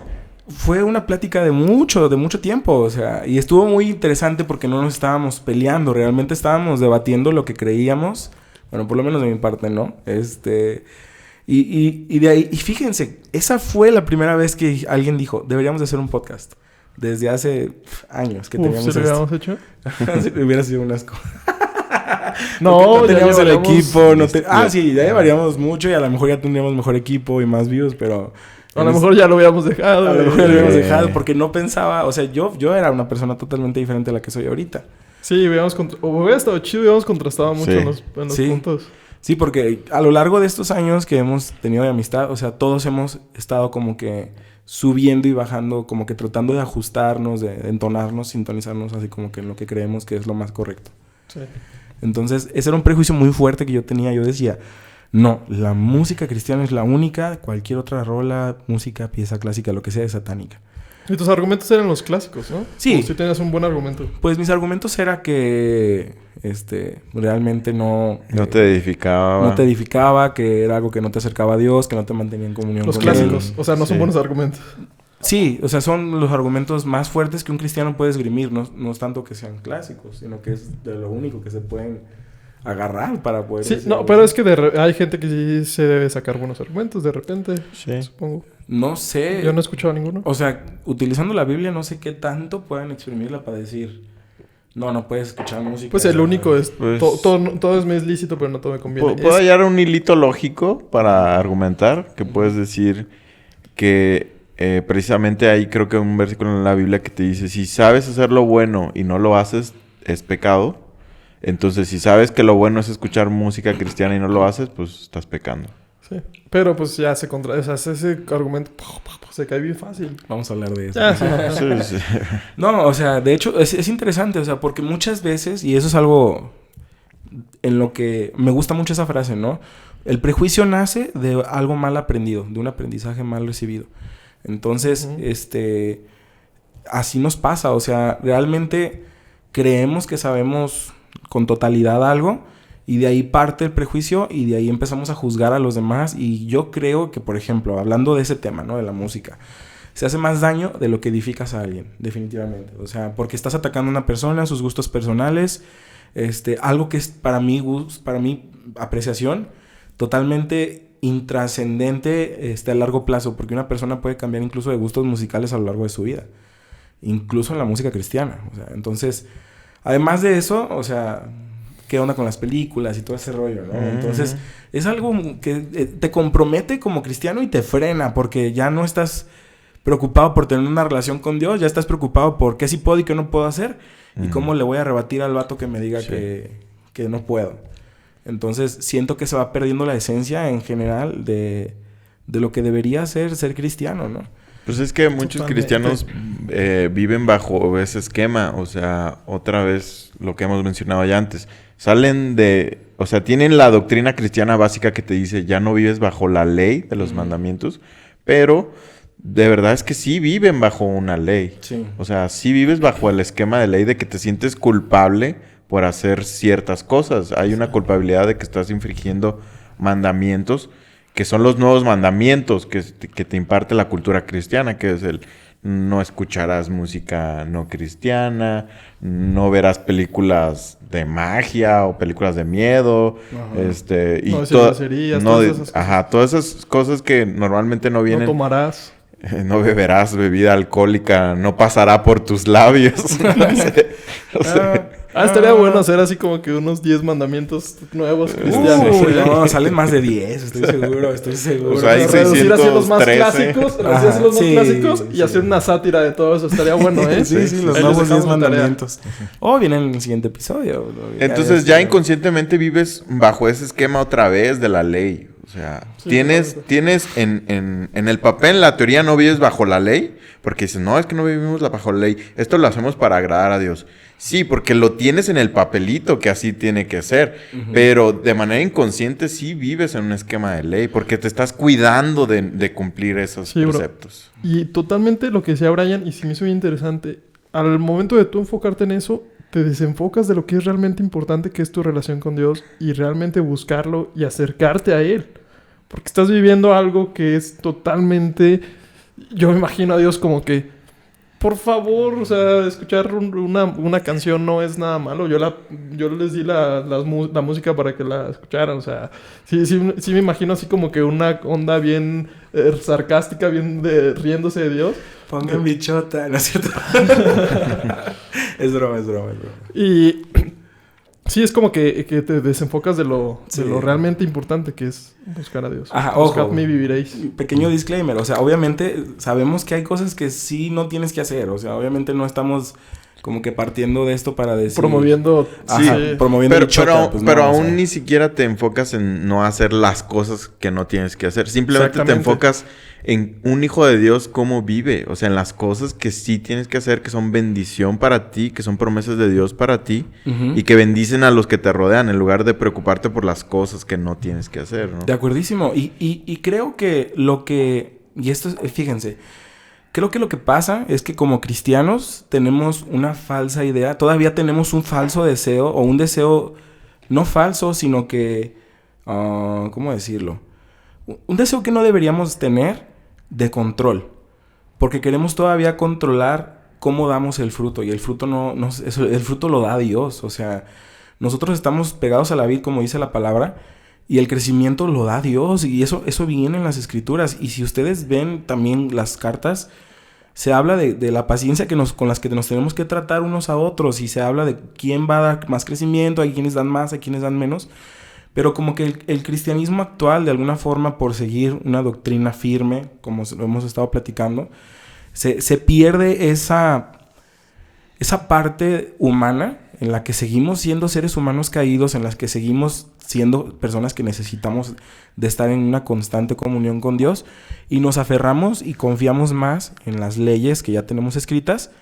fue una plática de mucho tiempo, o sea, y estuvo muy interesante porque no nos estábamos peleando, realmente estábamos debatiendo lo que creíamos, bueno, por lo menos de mi parte, ¿no? Y de ahí, y fíjense, esa fue la primera vez que alguien dijo, deberíamos de hacer un podcast. Desde hace años que teníamos ¿sí lo esto. habíamos hecho? Sí, hubiera sido un asco. No, No teníamos ya el llevaríamos- equipo. Sí, ya llevaríamos mucho y a lo mejor ya tendríamos mejor equipo y más views, pero... A lo mejor ya lo habíamos dejado. A lo mejor ya lo güey. habíamos dejado porque no pensaba... O sea, yo era una persona totalmente diferente a la que soy ahorita. Sí, hubiera estado chido y habíamos contrastado mucho Sí. en los Sí. puntos. Sí, porque a lo largo de estos años que hemos tenido de amistad, o sea, todos hemos estado como que subiendo y bajando, como que tratando de ajustarnos, de entonarnos, sintonizarnos así como que en lo que creemos que es lo más correcto. Sí. Entonces, ese era un prejuicio muy fuerte que yo tenía. Yo decía, no, la música cristiana es la única, cualquier otra rola, música, pieza clásica, lo que sea, es satánica. Y tus argumentos eran los clásicos, ¿no? Sí. O sí tenías un buen argumento. Pues mis argumentos era que, realmente no No te edificaba. que era algo que no te acercaba a Dios, que no te mantenía en comunión Los con clásicos. Él. O sea, no son Sí. buenos argumentos. Sí, o sea, son los argumentos más fuertes que un cristiano puede esgrimir. No es tanto que sean clásicos, sino que es de lo único que se pueden agarrar para poder... Sí, decir no, algo pero así. es que hay gente que sí se debe sacar buenos argumentos de repente, Sí. supongo. No sé. Yo no he escuchado ninguno. O sea, utilizando la Biblia, no sé qué tanto puedan exprimirla para decir... No puedes escuchar música. Pues el único es... Pues- todo es muy lícito, pero no todo me conviene. ¿Puedo hallar un hilito lógico para argumentar? Que puedes decir que precisamente hay creo que un versículo en la Biblia que te dice, si sabes hacer lo bueno y no lo haces, es pecado. Entonces, si sabes que lo bueno es escuchar música cristiana y no lo haces, pues estás pecando. Sí. Pero pues ya se contra... O sea, ese argumento se cae bien fácil. Vamos a hablar de eso. Ya, sí. Sí, sí. No, o sea, de hecho, es interesante, o sea, porque muchas veces, y eso es algo en lo que me gusta mucho esa frase, ¿no? El prejuicio nace de algo mal aprendido, de un aprendizaje mal recibido. Entonces, Ujú. así nos pasa, o sea, realmente creemos que sabemos con totalidad algo y de ahí parte el prejuicio y de ahí empezamos a juzgar a los demás y yo creo que, por ejemplo, hablando de ese tema, ¿no? De la música, se hace más daño de lo que edificas a alguien, definitivamente. O sea, porque estás atacando a una persona, sus gustos personales, algo que es para mi apreciación, totalmente intrascendente a largo plazo, porque una persona puede cambiar incluso de gustos musicales a lo largo de su vida, incluso en la música cristiana. O sea, entonces, además de eso, o sea, ¿qué onda con las películas y todo ese rollo, no? Entonces, es algo que te compromete como cristiano y te frena, porque ya no estás preocupado por tener una relación con Dios, ya estás preocupado por qué sí puedo y qué no puedo hacer, y cómo le voy a rebatir al vato que me diga que no puedo. Entonces, siento que se va perdiendo la esencia en general de lo que debería ser cristiano, ¿no? Pues es que muchos Totalmente. cristianos viven bajo ese esquema. O sea, otra vez lo que hemos mencionado ya antes. Salen de... O sea, tienen la doctrina cristiana básica que te dice ya no vives bajo la ley de los mandamientos, pero de verdad es que sí viven bajo una ley. Sí. O sea, sí vives bajo el esquema de ley de que te sientes culpable por hacer ciertas cosas. Hay una culpabilidad de que estás infringiendo mandamientos que son los nuevos mandamientos que te imparte la cultura cristiana, que es el no escucharás música no cristiana, no verás películas de magia o películas de miedo, Ajá. No decir groserías, todas esas cosas. Ajá, todas esas cosas que normalmente no No vienen. tomarás. No beberás bebida alcohólica, no pasará por tus labios. O sea, Estaría bueno hacer así como que unos 10 mandamientos nuevos cristianos. Uy, no, salen más de 10, estoy seguro, estoy seguro. O sea, hay Reducir así los más 613. clásicos, reducir Ajá, así los más sí, clásicos y sí. hacer una sátira de todo eso. Estaría bueno, ¿eh? Sí, sí, los Ahí les nuevos 10 dejamos de tarea. mandamientos. O vienen en el siguiente episodio. entonces ya inconscientemente vives bajo ese esquema otra vez de la ley. O sea, Sí, tienes en el papel, en la teoría no vives bajo la ley, porque dices, no, es que no vivimos bajo la ley. Esto lo hacemos para agradar a Dios. Sí, porque lo tienes en el papelito que así tiene que ser. Pero de manera inconsciente sí vives en un esquema de ley, porque te estás cuidando de cumplir esos Sí, bro. preceptos. Y totalmente lo que decía Brian, y sí me hizo bien interesante, al momento de tú enfocarte en eso, te desenfocas de lo que es realmente importante, que es tu relación con Dios, y realmente buscarlo y acercarte a Él. Porque estás viviendo algo que es totalmente... Yo me imagino a Dios como que, por favor, o sea, escuchar una canción no es nada malo. Yo les di la música para que la escucharan. O sea, sí me imagino así como que una onda bien sarcástica, bien riéndose de Dios. Pongan bichota, ¿no es cierto? Es broma. Y sí, es como que te desenfocas de lo realmente importante que es buscar a Dios. Ajá, Buscadme y viviréis. Pequeño disclaimer, o sea, obviamente sabemos que hay cosas que sí no tienes que hacer, o sea, obviamente no estamos como que partiendo de esto para decir... Promoviendo... Ajá, sí. promoviendo bichota, pues no, pero o aún sea. ni siquiera te enfocas en no hacer las cosas que no tienes que hacer. Simplemente te Exactamente. enfocas en un hijo de Dios cómo vive. O sea, en las cosas que sí tienes que hacer, que son bendición para ti, que son promesas de Dios para ti. Ujú. Y que bendicen a los que te rodean en lugar de preocuparte por las cosas que no tienes que hacer, ¿no? De acuerdísimo. Y creo que lo que... Y esto es... Fíjense. Creo que lo que pasa es que como cristianos tenemos una falsa idea. Todavía tenemos un falso deseo. O un deseo... No falso, sino que... ¿cómo decirlo? Un deseo que no deberíamos tener de control. Porque queremos todavía controlar cómo damos el fruto. Y el fruto el fruto lo da Dios. O sea... Nosotros estamos pegados a la vid, como dice la palabra, y el crecimiento lo da Dios, y eso viene en las Escrituras. Y si ustedes ven también las cartas, se habla de la paciencia con las que nos tenemos que tratar unos a otros, y se habla de quién va a dar más crecimiento, hay quienes dan más, hay quienes dan menos. Pero como que el cristianismo actual, de alguna forma, por seguir una doctrina firme, como lo hemos estado platicando, se pierde esa parte humana en la que seguimos siendo seres humanos caídos, en las que seguimos siendo personas que necesitamos de estar en una constante comunión con Dios, y nos aferramos y confiamos más en las leyes que ya tenemos escritas.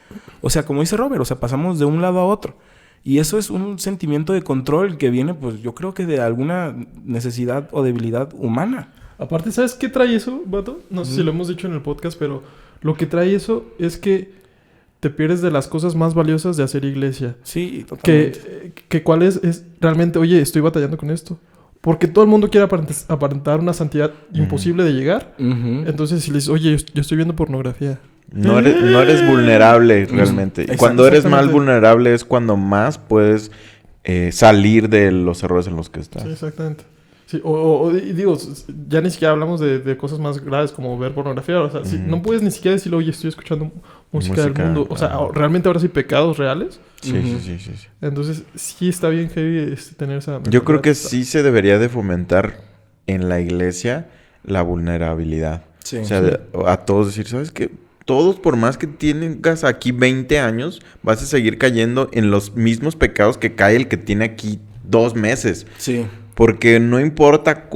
O sea, como dice Robert, o sea, pasamos de un lado a otro. Y eso es un sentimiento de control que viene, pues yo creo que de alguna necesidad o debilidad humana. Aparte, ¿sabes qué trae eso, vato? No sé si lo hemos dicho en el podcast, pero lo que trae eso es que te pierdes de las cosas más valiosas de hacer iglesia. Sí, totalmente. Que cuál es realmente, oye, estoy batallando con esto. Porque todo el mundo quiere aparentar una santidad imposible de llegar. Ujú. Entonces, si le dices, oye, yo estoy viendo pornografía. No eres vulnerable realmente. Y cuando eres más vulnerable es cuando más puedes salir de los errores en los que estás. Sí, exactamente. Sí, y digo, ya ni siquiera hablamos de cosas más graves como ver pornografía. O sea, no puedes ni siquiera decirle, oye, estoy escuchando música del mundo. O sea, realmente ahora sí pecados reales. Sí. Entonces, sí está bien heavy tener esa... Yo creo que sí se debería de fomentar en la iglesia la vulnerabilidad. Sí, o sea, a todos decir, ¿sabes qué? Todos, por más que tengas aquí 20 años, vas a seguir cayendo en los mismos pecados que cae el que tiene aquí 2 meses. Sí. Porque no importa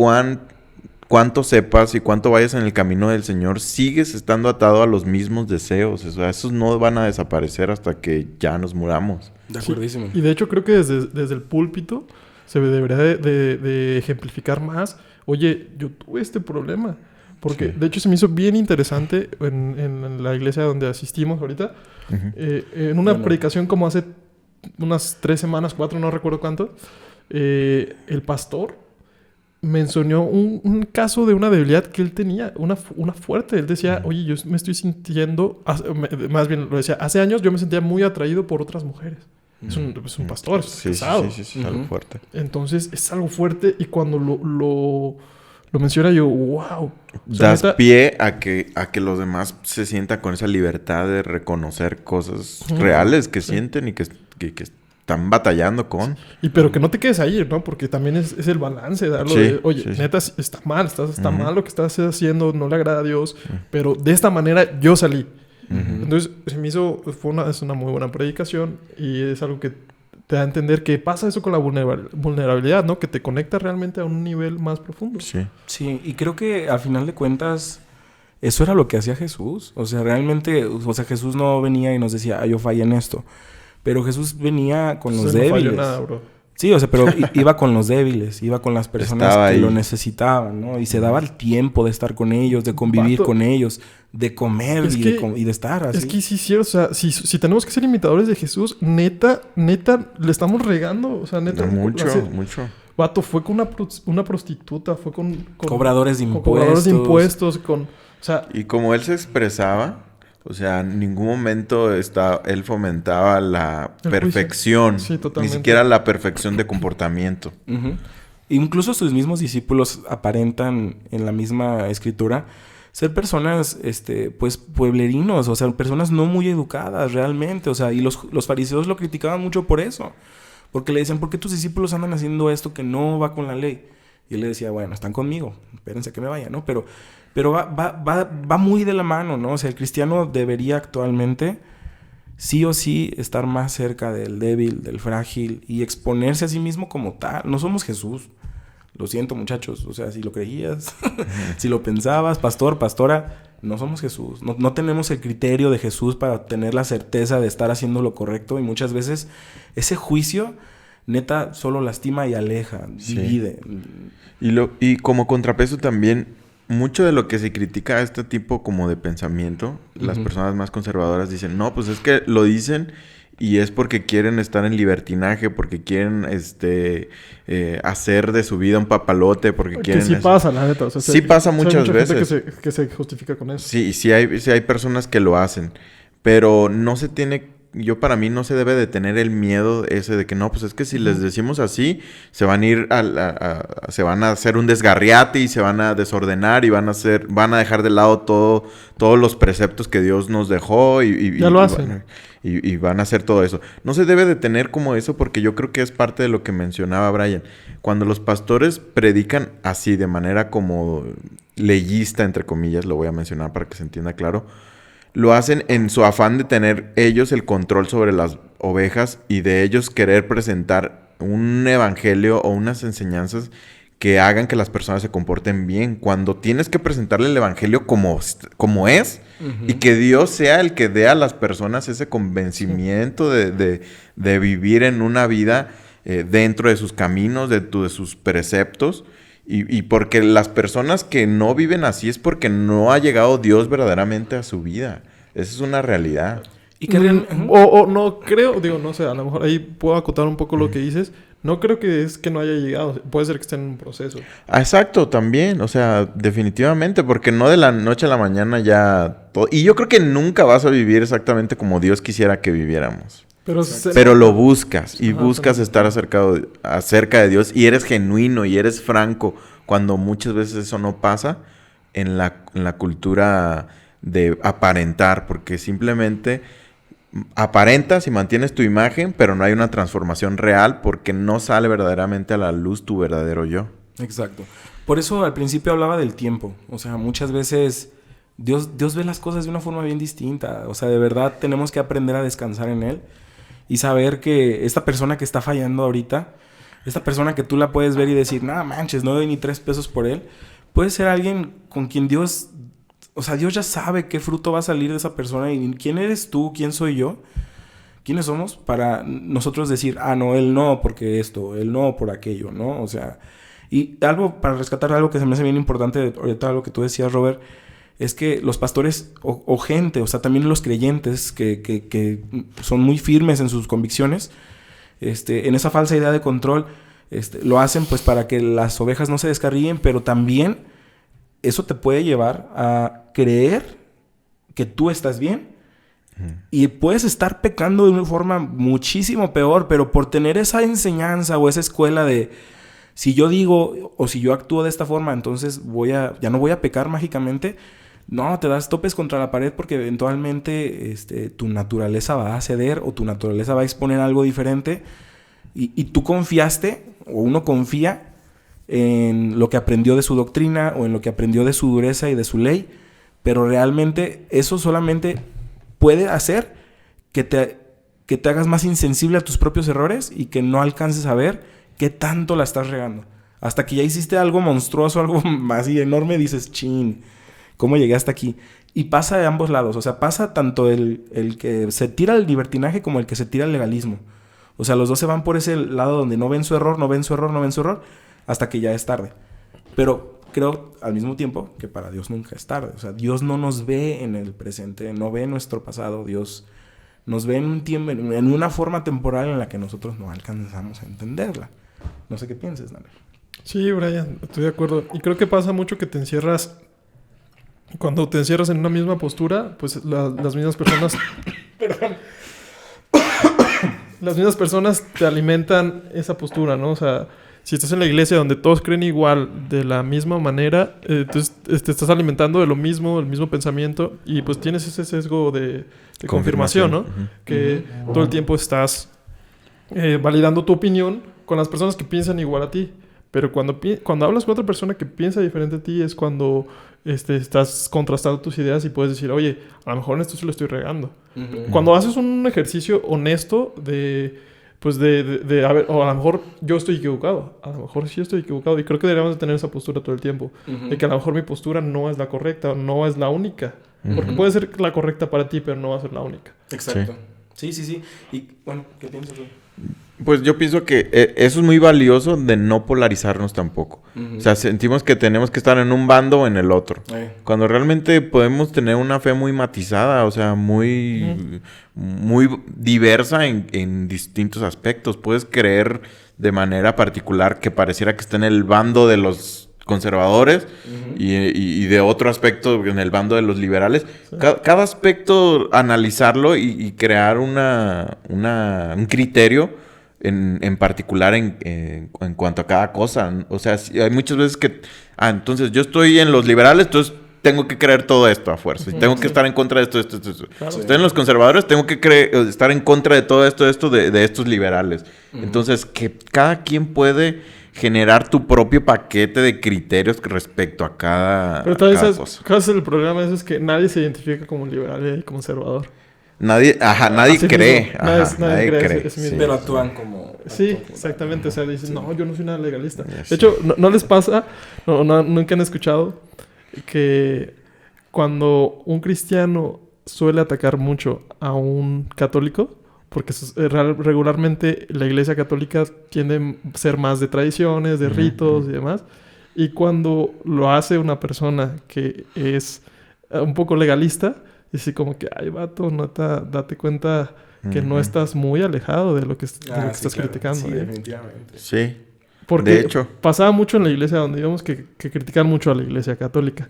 cuánto sepas y cuánto vayas en el camino del Señor, sigues estando atado a los mismos deseos. O sea, esos no van a desaparecer hasta que ya nos muramos. De acuerdísimo. Y de hecho creo que desde el púlpito se debería de ejemplificar más. Oye, yo tuve este problema. Porque de hecho se me hizo bien interesante en la iglesia donde asistimos ahorita. Uh-huh. En una predicación como hace unas 3 semanas, 4, no recuerdo cuánto. El pastor mencionó un caso de una debilidad que él tenía, una fuerte. Él decía, oye, yo me estoy sintiendo... Más bien lo decía, hace años yo me sentía muy atraído por otras mujeres. Es un pastor, es casado. Sí, algo fuerte. Entonces es algo fuerte y cuando lo menciona yo, wow. O sea, Das pie a que los demás se sientan con esa libertad de reconocer cosas reales que sienten y que están batallando con. Y pero que no te quedes ahí, ¿no? Porque también es el balance, darlo de, oye, neta, está mal, está mal lo que estás haciendo, no le agrada a Dios, pero de esta manera yo salí. Entonces, se me hizo, es una muy buena predicación y es algo que te da a entender que pasa eso con la vulnerabilidad, ¿no? Que te conecta realmente a un nivel más profundo. Sí, y creo que al final de cuentas eso era lo que hacía Jesús. O sea, realmente, Jesús no venía y nos decía, yo fallé en esto. Pero Jesús venía con los débiles. No falló nada, bro. Sí, o sea, pero iba con los débiles, iba con las personas que lo necesitaban, ¿no? Y se daba el tiempo de estar con ellos, de convivir con ellos, de comer y de estar así. Es que sí, sí, o sea, si tenemos que ser imitadores de Jesús, neta, le estamos regando, o sea, neta. Mucho. Vato, fue con una prostituta, fue con cobradores de impuestos. Cobradores de impuestos, o sea... Y como él se expresaba... O sea, en ningún momento él fomentaba la perfección. Sí, totalmente. Ni siquiera la perfección de comportamiento. Incluso sus mismos discípulos aparentan en la misma escritura ser personas, pues, pueblerinos. O sea, personas no muy educadas realmente. O sea, y los fariseos lo criticaban mucho por eso. Porque le decían, ¿por qué tus discípulos andan haciendo esto que no va con la ley? Y él le decía, bueno, están conmigo. Espérense que me vaya, ¿no? Pero va muy de la mano, ¿no? O sea, el cristiano debería actualmente sí o sí estar más cerca del débil, del frágil y exponerse a sí mismo como tal. No somos Jesús. Lo siento, muchachos. O sea, si lo creías, si lo pensabas, pastor, pastora, no somos Jesús. No tenemos el criterio de Jesús para tener la certeza de estar haciendo lo correcto. Y muchas veces ese juicio, neta, solo lastima y aleja, divide. Y como contrapeso también... Mucho de lo que se critica a este tipo como de pensamiento, las personas más conservadoras dicen, no, pues es que lo dicen y es porque quieren estar en libertinaje, porque quieren hacer de su vida un papalote, porque quieren... Que sí pasa, la neta. O sea, sí pasa muchas veces. Gente que se justifica con eso. Sí, sí hay personas que lo hacen, pero no se tiene... Para mí no se debe de tener el miedo ese de que no, pues es que si les decimos así, se van a ir se van a hacer un desgarriate y se van a desordenar y van a dejar de lado todos los preceptos que Dios nos dejó ya lo hacen. Y van a hacer todo eso. No se debe de tener como eso porque yo creo que es parte de lo que mencionaba Brian. Cuando los pastores predican así, de manera como leyista, entre comillas, lo voy a mencionar para que se entienda claro, lo hacen en su afán de tener ellos el control sobre las ovejas y de ellos querer presentar un evangelio o unas enseñanzas que hagan que las personas se comporten bien. Cuando tienes que presentarle el evangelio como es y que Dios sea el que dé a las personas ese convencimiento de vivir en una vida dentro de sus caminos, dentro de sus preceptos. Y porque las personas que no viven así es porque no ha llegado Dios verdaderamente a su vida. Esa es una realidad. Y que o no creo, no sé, a lo mejor ahí puedo acotar un poco lo que dices. No creo que es que no haya llegado. Puede ser que esté en un proceso. Exacto, también. O sea, definitivamente. Porque no de la noche a la mañana ya... Y yo creo que nunca vas a vivir exactamente como Dios quisiera que viviéramos. Pero lo buscas y buscas estar acerca de Dios y eres genuino y eres franco cuando muchas veces eso no pasa en la cultura de aparentar, porque simplemente aparentas y mantienes tu imagen, pero no hay una transformación real porque no sale verdaderamente a la luz tu verdadero yo. Exacto. Por eso al principio hablaba del tiempo. O sea, muchas veces Dios ve las cosas de una forma bien distinta. O sea, de verdad tenemos que aprender a descansar en Él. Y saber que esta persona que está fallando ahorita, esta persona que tú la puedes ver y decir, nada manches, no doy ni 3 pesos por él, puede ser alguien con quien Dios, o sea, Dios ya sabe qué fruto va a salir de esa persona y quién eres tú, quién soy yo, quiénes somos para nosotros decir, no, él no porque esto, él no por aquello, ¿no? O sea, y algo para rescatar algo que se me hace bien importante ahorita lo que tú decías, Robert, es que los pastores o gente, o sea, también los creyentes que son muy firmes en sus convicciones, en esa falsa idea de control, lo hacen pues para que las ovejas no se descarríen, pero también eso te puede llevar a creer que tú estás bien y puedes estar pecando de una forma muchísimo peor, pero por tener esa enseñanza o esa escuela de si yo digo o si yo actúo de esta forma, entonces ya no voy a pecar mágicamente. No, te das topes contra la pared porque eventualmente tu naturaleza va a ceder o tu naturaleza va a exponer algo diferente y tú confiaste o uno confía en lo que aprendió de su doctrina o en lo que aprendió de su dureza y de su ley, pero realmente eso solamente puede hacer que te hagas más insensible a tus propios errores y que no alcances a ver qué tanto la estás regando. Hasta que ya hiciste algo monstruoso, algo así enorme, dices, chin, ¿cómo llegué hasta aquí? Y pasa de ambos lados. O sea, pasa tanto el que se tira al libertinaje como el que se tira al legalismo. O sea, los dos se van por ese lado donde no ven su error, hasta que ya es tarde. Pero creo al mismo tiempo que para Dios nunca es tarde. O sea, Dios no nos ve en el presente, no ve nuestro pasado. Dios nos ve en un tiempo, en una forma temporal en la que nosotros no alcanzamos a entenderla. No sé qué pienses, Daniel. Sí, Brian, estoy de acuerdo. Y creo que pasa mucho que te encierras... Cuando te encierras en una misma postura, pues las mismas personas... Perdón. Las mismas personas te alimentan esa postura, ¿no? O sea, si estás en la iglesia donde todos creen igual, de la misma manera, entonces te estás alimentando de lo mismo, el mismo pensamiento, y pues tienes ese sesgo de confirmación, ¿no? Que todo el tiempo estás validando tu opinión con las personas que piensan igual a ti. Pero cuando hablas con otra persona que piensa diferente a ti es cuando estás contrastando tus ideas y puedes decir, oye, a lo mejor en esto sí lo estoy regando. Cuando haces un ejercicio honesto a ver, o a lo mejor yo estoy equivocado. A lo mejor sí estoy equivocado. Y creo que deberíamos de tener esa postura todo el tiempo. De que a lo mejor mi postura no es la correcta, no es la única. Porque puede ser la correcta para ti, pero no va a ser la única. Exacto. Sí. Y bueno, ¿qué piensas tú? Pues yo pienso que eso es muy valioso de no polarizarnos tampoco. O sea, sentimos que tenemos que estar en un bando o en el otro. Cuando realmente podemos tener una fe muy matizada, o sea, muy diversa en distintos aspectos. Puedes creer de manera particular que pareciera que está en el bando de los conservadores y de otro aspecto en el bando de los liberales. Sí. Cada aspecto analizarlo y crear un criterio en particular en cuanto a cada cosa. O sea, hay muchas veces que... entonces yo estoy en los liberales, entonces tengo que creer todo esto a fuerza. Y tengo que estar en contra de esto. Claro. Si estoy en los conservadores, tengo que estar en contra de todo esto de estos liberales. Entonces, que cada quien puede generar tu propio paquete de criterios respecto a cada cosa. Pero el problema es que nadie se identifica como liberal y conservador. Nadie cree. Nadie cree. Sí, pero actúan como... Sí, exactamente. O sea, dicen, no, yo no soy nada legalista. De hecho, ¿no les pasa? Nunca han escuchado que cuando un cristiano suele atacar mucho a un católico, porque regularmente la iglesia católica tiende a ser más de tradiciones, de ritos y demás, y cuando lo hace una persona que es un poco legalista, dice como que, ay, vato, date cuenta que no estás muy alejado de lo que estás criticando. Sí, definitivamente. Sí. Porque de hecho, pasaba mucho en la iglesia donde íbamos que critican mucho a la iglesia católica.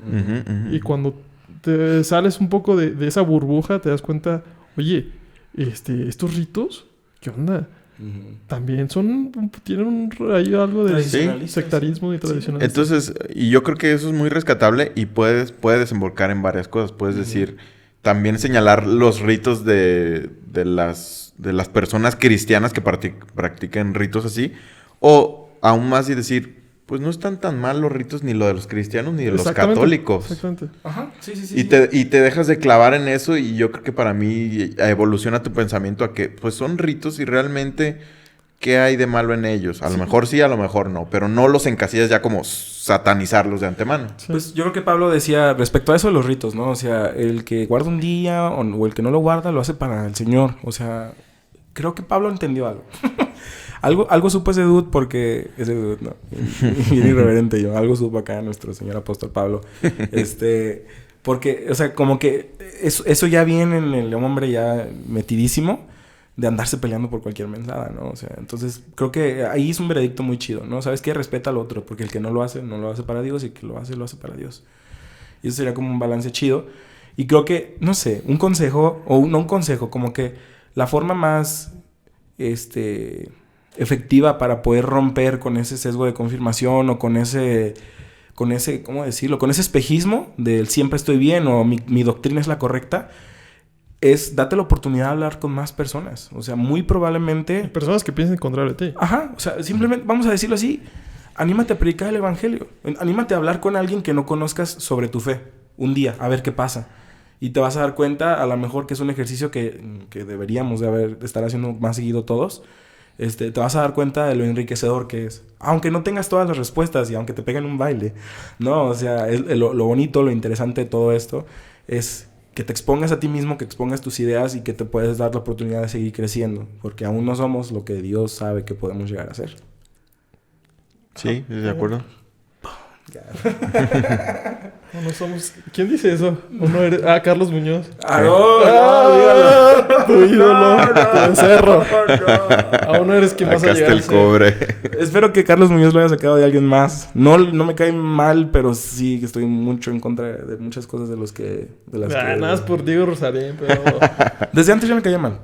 Y cuando te sales un poco de esa burbuja, te das cuenta, oye, estos ritos, ¿qué onda? También tienen ahí algo de sectarismo y tradicionalismo. Entonces, y yo creo que eso es muy rescatable y puede desembocar en varias cosas. Puedes decir, también señalar los ritos de las personas cristianas que practican ritos así, o aún más y decir, pues no están tan mal los ritos ni lo de los cristianos ni de los católicos. Exactamente. Ajá, sí. Y te dejas de clavar en eso y yo creo que para mí evoluciona tu pensamiento a que pues son ritos y realmente qué hay de malo en ellos. A lo mejor sí, a lo mejor no. Pero no los encasillas ya como satanizarlos de antemano. Sí. Pues yo creo que Pablo decía respecto a eso de los ritos, ¿no? O sea, el que guarda un día o el que no lo guarda lo hace para el Señor. O sea, creo que Pablo entendió algo. Algo supo ese dude porque... Ese dude, no. Bien irreverente yo. Algo supo acá nuestro señor apóstol Pablo. Porque, o sea, como que eso ya viene en el hombre ya metidísimo de andarse peleando por cualquier mensada, ¿no? O sea, entonces creo que ahí es un veredicto muy chido, ¿no? ¿Sabes qué? Respeta al otro, porque el que no lo hace para Dios, y el que lo hace para Dios. Y eso sería como un balance chido. Y creo que, no sé, un consejo, o no un consejo, como que la forma más, efectiva para poder romper con ese sesgo de confirmación o con ese, ¿cómo decirlo? Con ese espejismo del siempre estoy bien o mi doctrina es la correcta, es date la oportunidad de hablar con más personas. O sea, muy probablemente... Personas que piensen contrario a ti. Ajá, o sea, simplemente, vamos a decirlo así, anímate a predicar el evangelio. Anímate a hablar con alguien que no conozcas sobre tu fe. Un día, a ver qué pasa. Y te vas a dar cuenta, a lo mejor, que es un ejercicio que deberíamos de estar haciendo más seguido todos. Te vas a dar cuenta de lo enriquecedor que es. Aunque no tengas todas las respuestas y aunque te peguen un baile. No, o sea, lo bonito, lo interesante de todo esto es que te expongas a ti mismo, que expongas tus ideas y que te puedes dar la oportunidad de seguir creciendo. Porque aún no somos lo que Dios sabe que podemos llegar a ser. Sí, ¿de acuerdo? No somos... ¿Quién dice eso? ¿Uno eres... Carlos Muñoz. Dígalo. Tu ídolo, tu becerro. Aún no eres quien vas a Acá llegar está el cobre. Espero que Carlos Muñoz lo haya sacado de alguien más. No me cae mal, pero sí que estoy mucho en contra de muchas cosas de las que... Nada más por Diego Rosarín, pero... Desde antes ya me caía mal.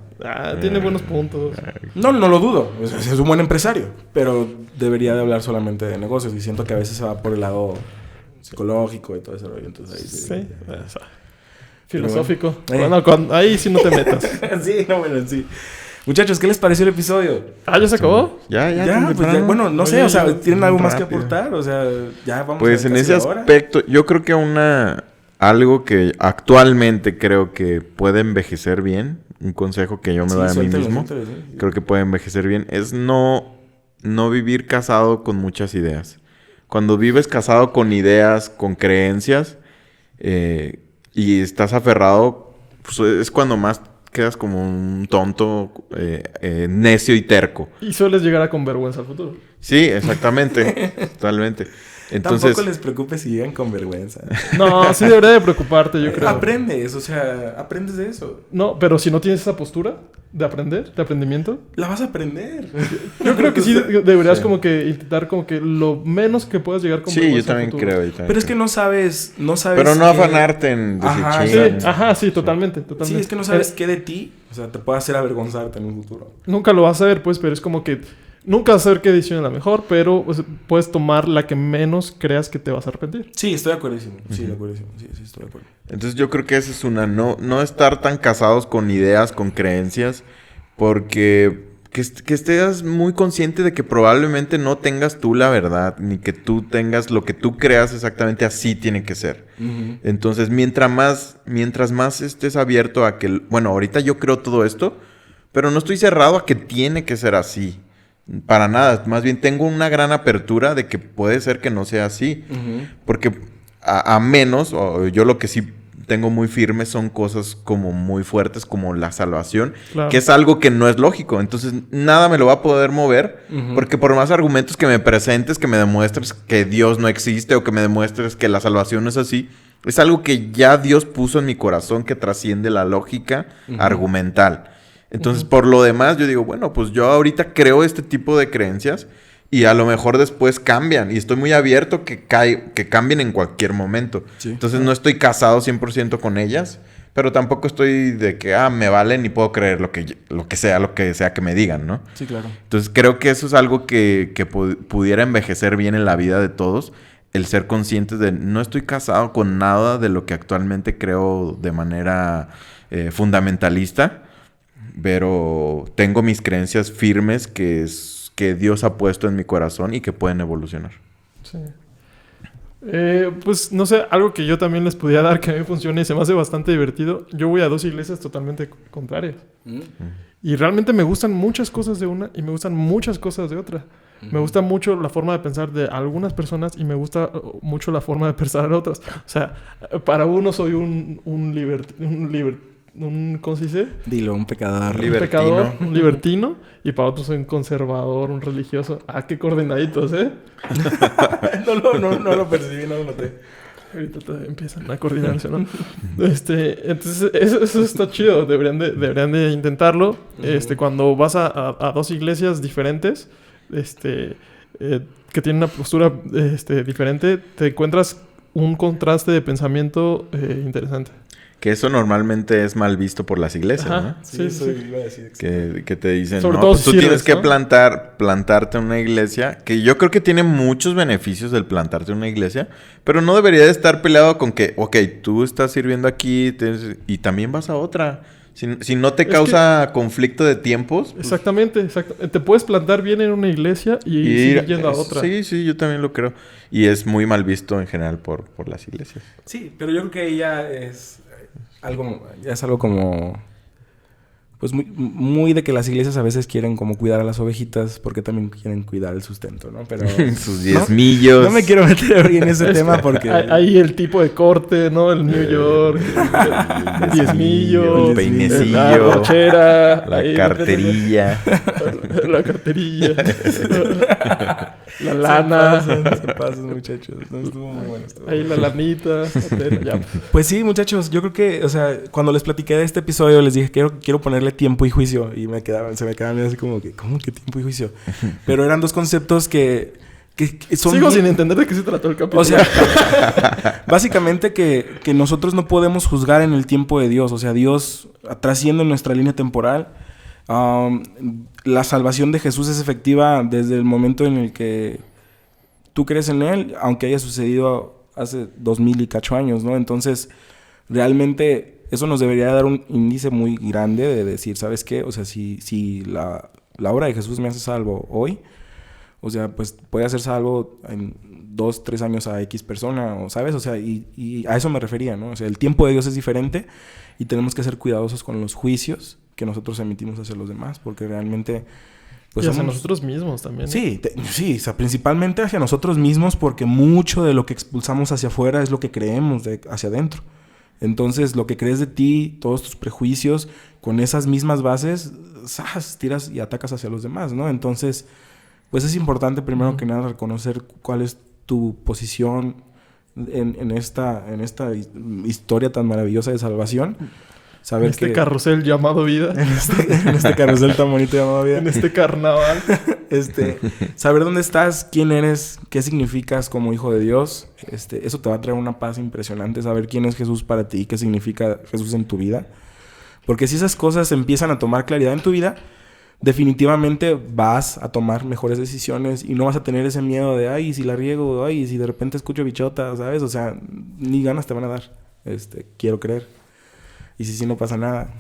Tiene buenos puntos. No lo dudo. Es un buen empresario. Pero debería de hablar solamente de negocios. Y siento que a veces se va por el lado psicológico y todo ese rollo. Entonces ahí sí. Filosófico. Bueno. Ahí sí no te metas. Sí. Muchachos, ¿qué les pareció el episodio? ¿Ya se acabó? Ya, bueno, no sé, o sea, ¿tienen algo más que aportar? O sea, ya vamos pues en ese aspecto, yo creo que algo que actualmente creo que puede envejecer bien, un consejo que yo me doy a mí mismo, creo que puede envejecer bien, es no vivir casado con muchas ideas. Cuando vives casado con ideas, con creencias, y estás aferrado, pues es cuando más quedas como un tonto, necio y terco. Y sueles llegar a con vergüenza al futuro. Sí, exactamente. Totalmente. Entonces, tampoco les preocupe si llegan con vergüenza. No, sí debería de preocuparte, yo creo. Aprendes de eso. No, pero si no tienes esa postura de aprender, de aprendimiento, la vas a aprender. Yo creo que sí deberías como que intentar como que lo menos que puedas llegar con vergüenza. Sí, yo también creo. Pero es que no sabes. Pero no afanarte en decir sí, totalmente. Sí, es que no sabes qué de ti, o sea, te puede hacer avergonzarte en un futuro. Nunca lo vas a ver, pues, pero es como que nunca vas a saber qué decisión es la mejor, pero puedes tomar la que menos creas que te vas a arrepentir. Sí, estoy de acuerdísimo. Sí, estoy de acuerdo. Entonces yo creo que esa es una. No estar tan casados con ideas, con creencias, porque que estés muy consciente de que probablemente no tengas tú la verdad, ni que tú tengas lo que tú creas exactamente así tiene que ser. Entonces, mientras más estés abierto a que... Bueno, ahorita yo creo todo esto, pero no estoy cerrado a que tiene que ser así. Para nada. Más bien tengo una gran apertura de que puede ser que no sea así. Porque a menos, o yo lo que sí tengo muy firme son cosas como muy fuertes como la salvación, que es algo que no es lógico. Entonces nada me lo va a poder mover, porque por más argumentos que me presentes, que me demuestres que Dios no existe o que me demuestres que la salvación no es así, es algo que ya Dios puso en mi corazón que trasciende la lógica argumental. Entonces, por lo demás, yo digo, bueno, pues yo ahorita creo este tipo de creencias y a lo mejor después cambian. Y estoy muy abierto que cambien en cualquier momento. Sí. Entonces, no estoy casado 100% con ellas, pero tampoco estoy de que, me valen y puedo creer lo que sea que me digan, ¿no? Sí, claro. Entonces, creo que eso es algo que pudiera envejecer bien en la vida de todos. El ser conscientes de no estoy casado con nada de lo que actualmente creo de manera fundamentalista, pero tengo mis creencias firmes que Dios ha puesto en mi corazón y que pueden evolucionar. Sí. Pues no sé, algo que yo también les pudiera dar que a mí funcione y se me hace bastante divertido. Yo voy a 2 iglesias totalmente contrarias. Y realmente me gustan muchas cosas de una y me gustan muchas cosas de otra. Me gusta mucho la forma de pensar de algunas personas y me gusta mucho la forma de pensar de otras. O sea, para uno soy un ¿cómo se dice? Dilo, un pecador. Un pecador, un libertino. Y para otros soy un conservador, un religioso. Ah, qué coordinaditos, ¿eh? no lo percibí, no lo noté. Ahorita empiezan a coordinarse, ¿no? Entonces, eso está chido. Deberían de intentarlo. Cuando vas a dos iglesias diferentes, que tienen una postura diferente, te encuentras un contraste de pensamiento interesante. Que eso normalmente es mal visto por las iglesias, Ajá, ¿no? sí. Iba a decir Que te dicen, sobre no, todo pues tú sirves, tienes que ¿no? plantarte en una iglesia, que yo creo que tiene muchos beneficios el plantarte en una iglesia, pero no debería de estar peleado con que, ok, tú estás sirviendo aquí y también vas a otra. Si no te causa conflicto de tiempos. Pues, Exactamente. Te puedes plantar bien en una iglesia y seguir yendo a otra. Sí, yo también lo creo. Y es muy mal visto en general por las iglesias. Sí, pero yo creo que ya es algo como... Pues muy de que las iglesias a veces quieren como cuidar a las ovejitas porque también quieren cuidar el sustento, ¿no? Pero... Sus diezmillos. No me quiero meter hoy en ese tema porque... Hay el tipo de corte, ¿no? El New York, el diezmillo, el peinecillo, la brochera, la carterilla. La carterilla. La lana. Se pasan, muchachos. No, estuvo muy bueno. Ahí la lanita. Ya. Pues sí, muchachos. Yo creo que, o sea, cuando les platiqué de este episodio, les dije, quiero ponerle tiempo y juicio. Y se me quedaban así como que, ¿cómo que tiempo y juicio? Pero eran dos conceptos que son... Sigo sin entender de qué se trató el capítulo. O sea, básicamente que nosotros no podemos juzgar en el tiempo de Dios. O sea, Dios trasciende nuestra línea temporal. La salvación de Jesús es efectiva desde el momento en el que tú crees en Él, aunque haya sucedido hace 2000 y cacho años, ¿no? Entonces, realmente eso nos debería dar un índice muy grande de decir, ¿sabes qué? O sea, si la obra de Jesús me hace salvo hoy, o sea, pues puede hacer salvo en 2, 3 años a X persona, o ¿sabes? O sea, y a eso me refería, ¿no? O sea, el tiempo de Dios es diferente y tenemos que ser cuidadosos con los juicios que nosotros emitimos hacia los demás, porque realmente... Pues y hacia nosotros mismos también. Sí, o sea, principalmente hacia nosotros mismos, porque mucho de lo que expulsamos hacia afuera es lo que creemos hacia adentro. Entonces, lo que crees de ti, todos tus prejuicios, con esas mismas bases, tiras y atacas hacia los demás, ¿no? Entonces, pues es importante primero que nada reconocer cuál es tu posición en esta historia tan maravillosa de salvación. Saber en este carrusel llamado vida. En este carrusel tan bonito llamado vida. En este carnaval. Saber dónde estás, quién eres, qué significas como hijo de Dios. Eso te va a traer una paz impresionante. Saber quién es Jesús para ti, qué significa Jesús en tu vida. Porque si esas cosas empiezan a tomar claridad en tu vida, definitivamente vas a tomar mejores decisiones y no vas a tener ese miedo de, ay, si la riego, ay, si de repente escucho bichota, ¿sabes? O sea, ni ganas te van a dar. Quiero creer. Y si no pasa nada.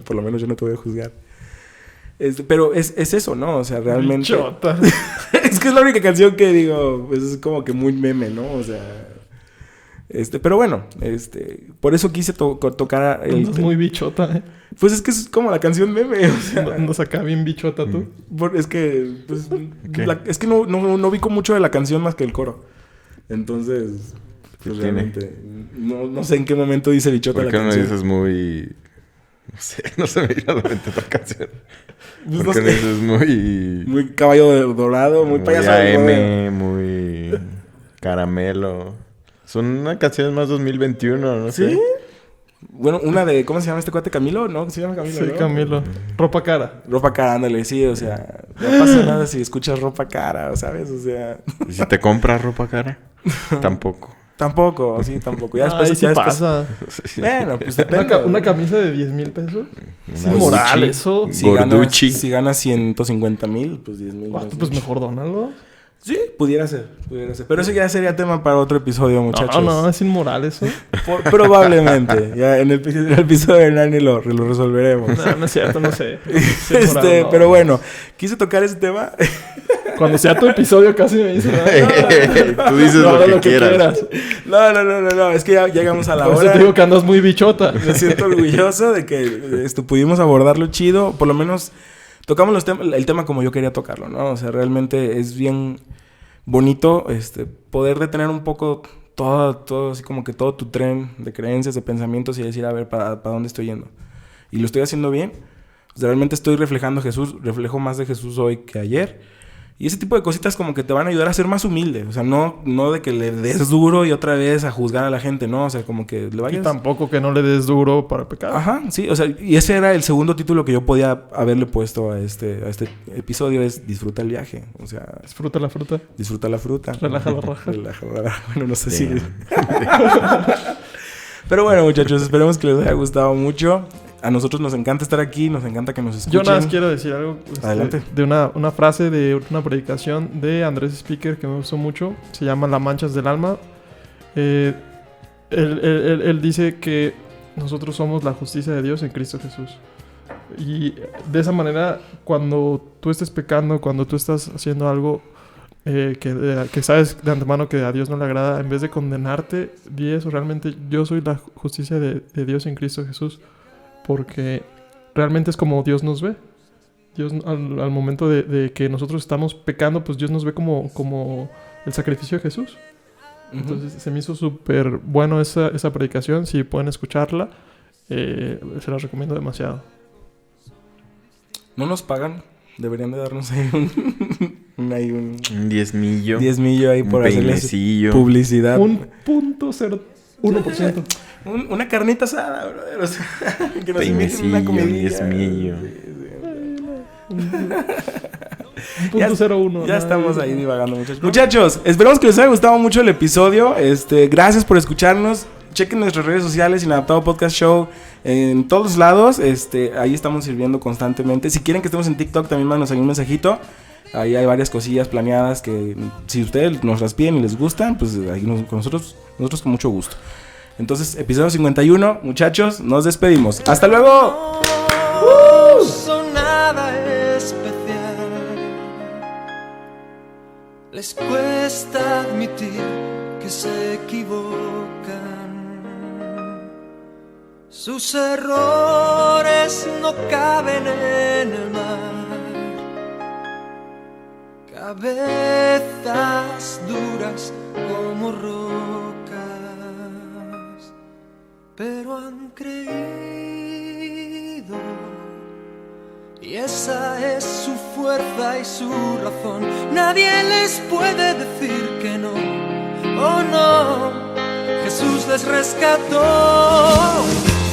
Por lo menos yo no te voy a juzgar. Pero es eso, ¿no? O sea, realmente... Bichota. Es que es la única canción que digo, pues es como que muy meme, ¿no? O sea... pero bueno, por eso quise tocar el... Andas muy bichota, ¿eh? Pues es que es como la canción meme, o sea... ¿Andas acá bien bichota tú? Es que... Pues, es que no ubico mucho de la canción más que el coro. Entonces... Pues realmente... No sé en qué momento dice bichota la canción. ¿Por qué no dices muy...? No se me viene a la mente otra canción. Pues ¿Por qué no dices muy...? Muy caballo dorado, muy payaso. AM, muy... caramelo. Son canciones más 2021, ¿no sé? ¿Sí? Bueno, una de... ¿Cómo se llama este cuate? ¿Camilo? ¿No? ¿Se llama Camilo? Sí, ¿no? Camilo. Ropa cara. Ropa cara, ándale, sí, o sea... No pasa nada si escuchas ropa cara, ¿sabes? O sea... ¿Y si te compras ropa cara? Tampoco. Tampoco, sí, tampoco. Ya después... Ay, sí pasa. Bueno, pues depende. ¿Una camisa de 10,000 pesos? Es Una inmoral Gucci. eso. Si ganas 150,000, pues 10,000. Pues mejor dónalo. Sí, pudiera ser. Pero eso ya sería tema para otro episodio, muchachos. No, es inmoral eso. Probablemente. Ya en el episodio de Nani lo resolveremos. No es cierto, no sé. Pero bueno, quise tocar ese tema. Cuando sea tu episodio casi me dice... Tú dices lo que quieras. No. Es que ya llegamos a la Por eso hora. te digo que andas muy bichota. Me siento orgulloso de que pudimos abordarlo chido. Por lo menos tocamos el tema como yo quería tocarlo, ¿no? O sea, realmente es bien bonito poder detener un poco todo así como que todo tu tren de creencias, de pensamientos y decir, a ver, ¿para dónde estoy yendo? Y lo estoy haciendo bien. O sea, realmente estoy reflejando a Jesús. Reflejo más de Jesús hoy que ayer. Y ese tipo de cositas como que te van a ayudar a ser más humilde. O sea, no de que le des duro y otra vez a juzgar a la gente, ¿no? O sea, como que le vayas... Y tampoco que no le des duro para pecar. Ajá, sí. O sea, y ese era el segundo título que yo podía haberle puesto a este episodio. Es Disfruta el viaje. O sea... Disfruta la fruta. Disfruta la fruta. Relaja la raja. Relaja la raja. Bueno, no sé si... Pero bueno, muchachos, esperemos que les haya gustado mucho. A nosotros nos encanta estar aquí, nos encanta que nos escuchen. Yo nada más quiero decir algo. Adelante. De una frase de una predicación de Andrés Speaker que me gustó mucho. Se llama Las manchas del alma. Él dice que nosotros somos la justicia de Dios en Cristo Jesús. Y de esa manera, cuando tú estés pecando, cuando tú estás haciendo algo que sabes de antemano que a Dios no le agrada, en vez de condenarte, di eso. Realmente yo soy la justicia de Dios en Cristo Jesús. Porque realmente es como Dios nos ve. Dios al momento de que nosotros estamos pecando, pues Dios nos ve como el sacrificio de Jesús. Entonces se me hizo súper bueno esa predicación. Si pueden escucharla, se la recomiendo demasiado. No nos pagan. Deberían de darnos ahí un diezmillo. Diezmillo ahí por hacerles publicidad. 1.01%. Una carnita asada, brother. O sea, que nos inviten Peinecillo, una comidilla. 10millo. Sí. 0.01. Ya estamos ahí divagando, muchachos. Muchachos, esperamos que les haya gustado mucho el episodio. Gracias por escucharnos. Chequen nuestras redes sociales, Inadaptado Podcast Show, en todos lados. Ahí estamos sirviendo constantemente. Si quieren que estemos en TikTok, también mándanos ahí un mensajito. Ahí hay varias cosillas planeadas que si ustedes nos las piden y les gustan, pues ahí con nosotros con mucho gusto. Entonces, episodio 51, muchachos, nos despedimos. ¡Hasta luego! No son nada especial. Les cuesta admitir que se equivocan. Sus errores no caben en el mar. Cabezas duras como rocas, pero han creído, y esa es su fuerza y su razón. Nadie les puede decir que no, oh no. Jesús les rescató.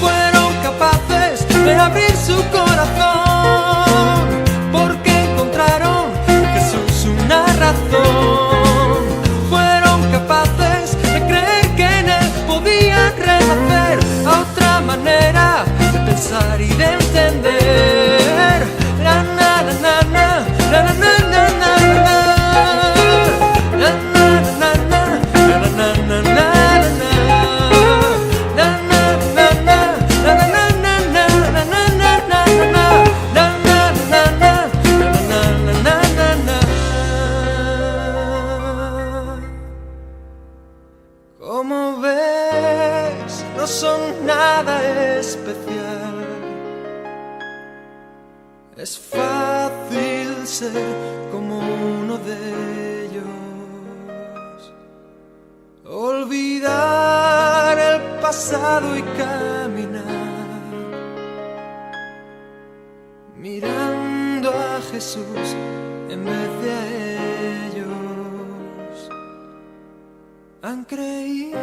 Fueron capaces de abrir su corazón, porque encontraron en Jesús una razón. Fueron capaces de creer que en Él podían renacer a otra manera de pensar y de entender. La na na na na, la na na na na na, la na na na na na na na. Como ves, no son nada especial. Es fácil ser como uno de ellos, olvidar el pasado y caminar mirando a Jesús en vez de a ellos. Han creído,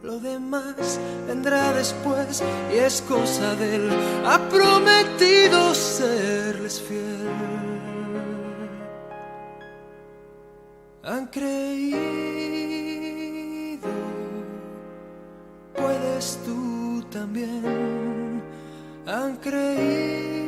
lo demás vendrá después y es cosa de Él. Ha prometido serles fiel. Han creído, puedes tú también. Han creído.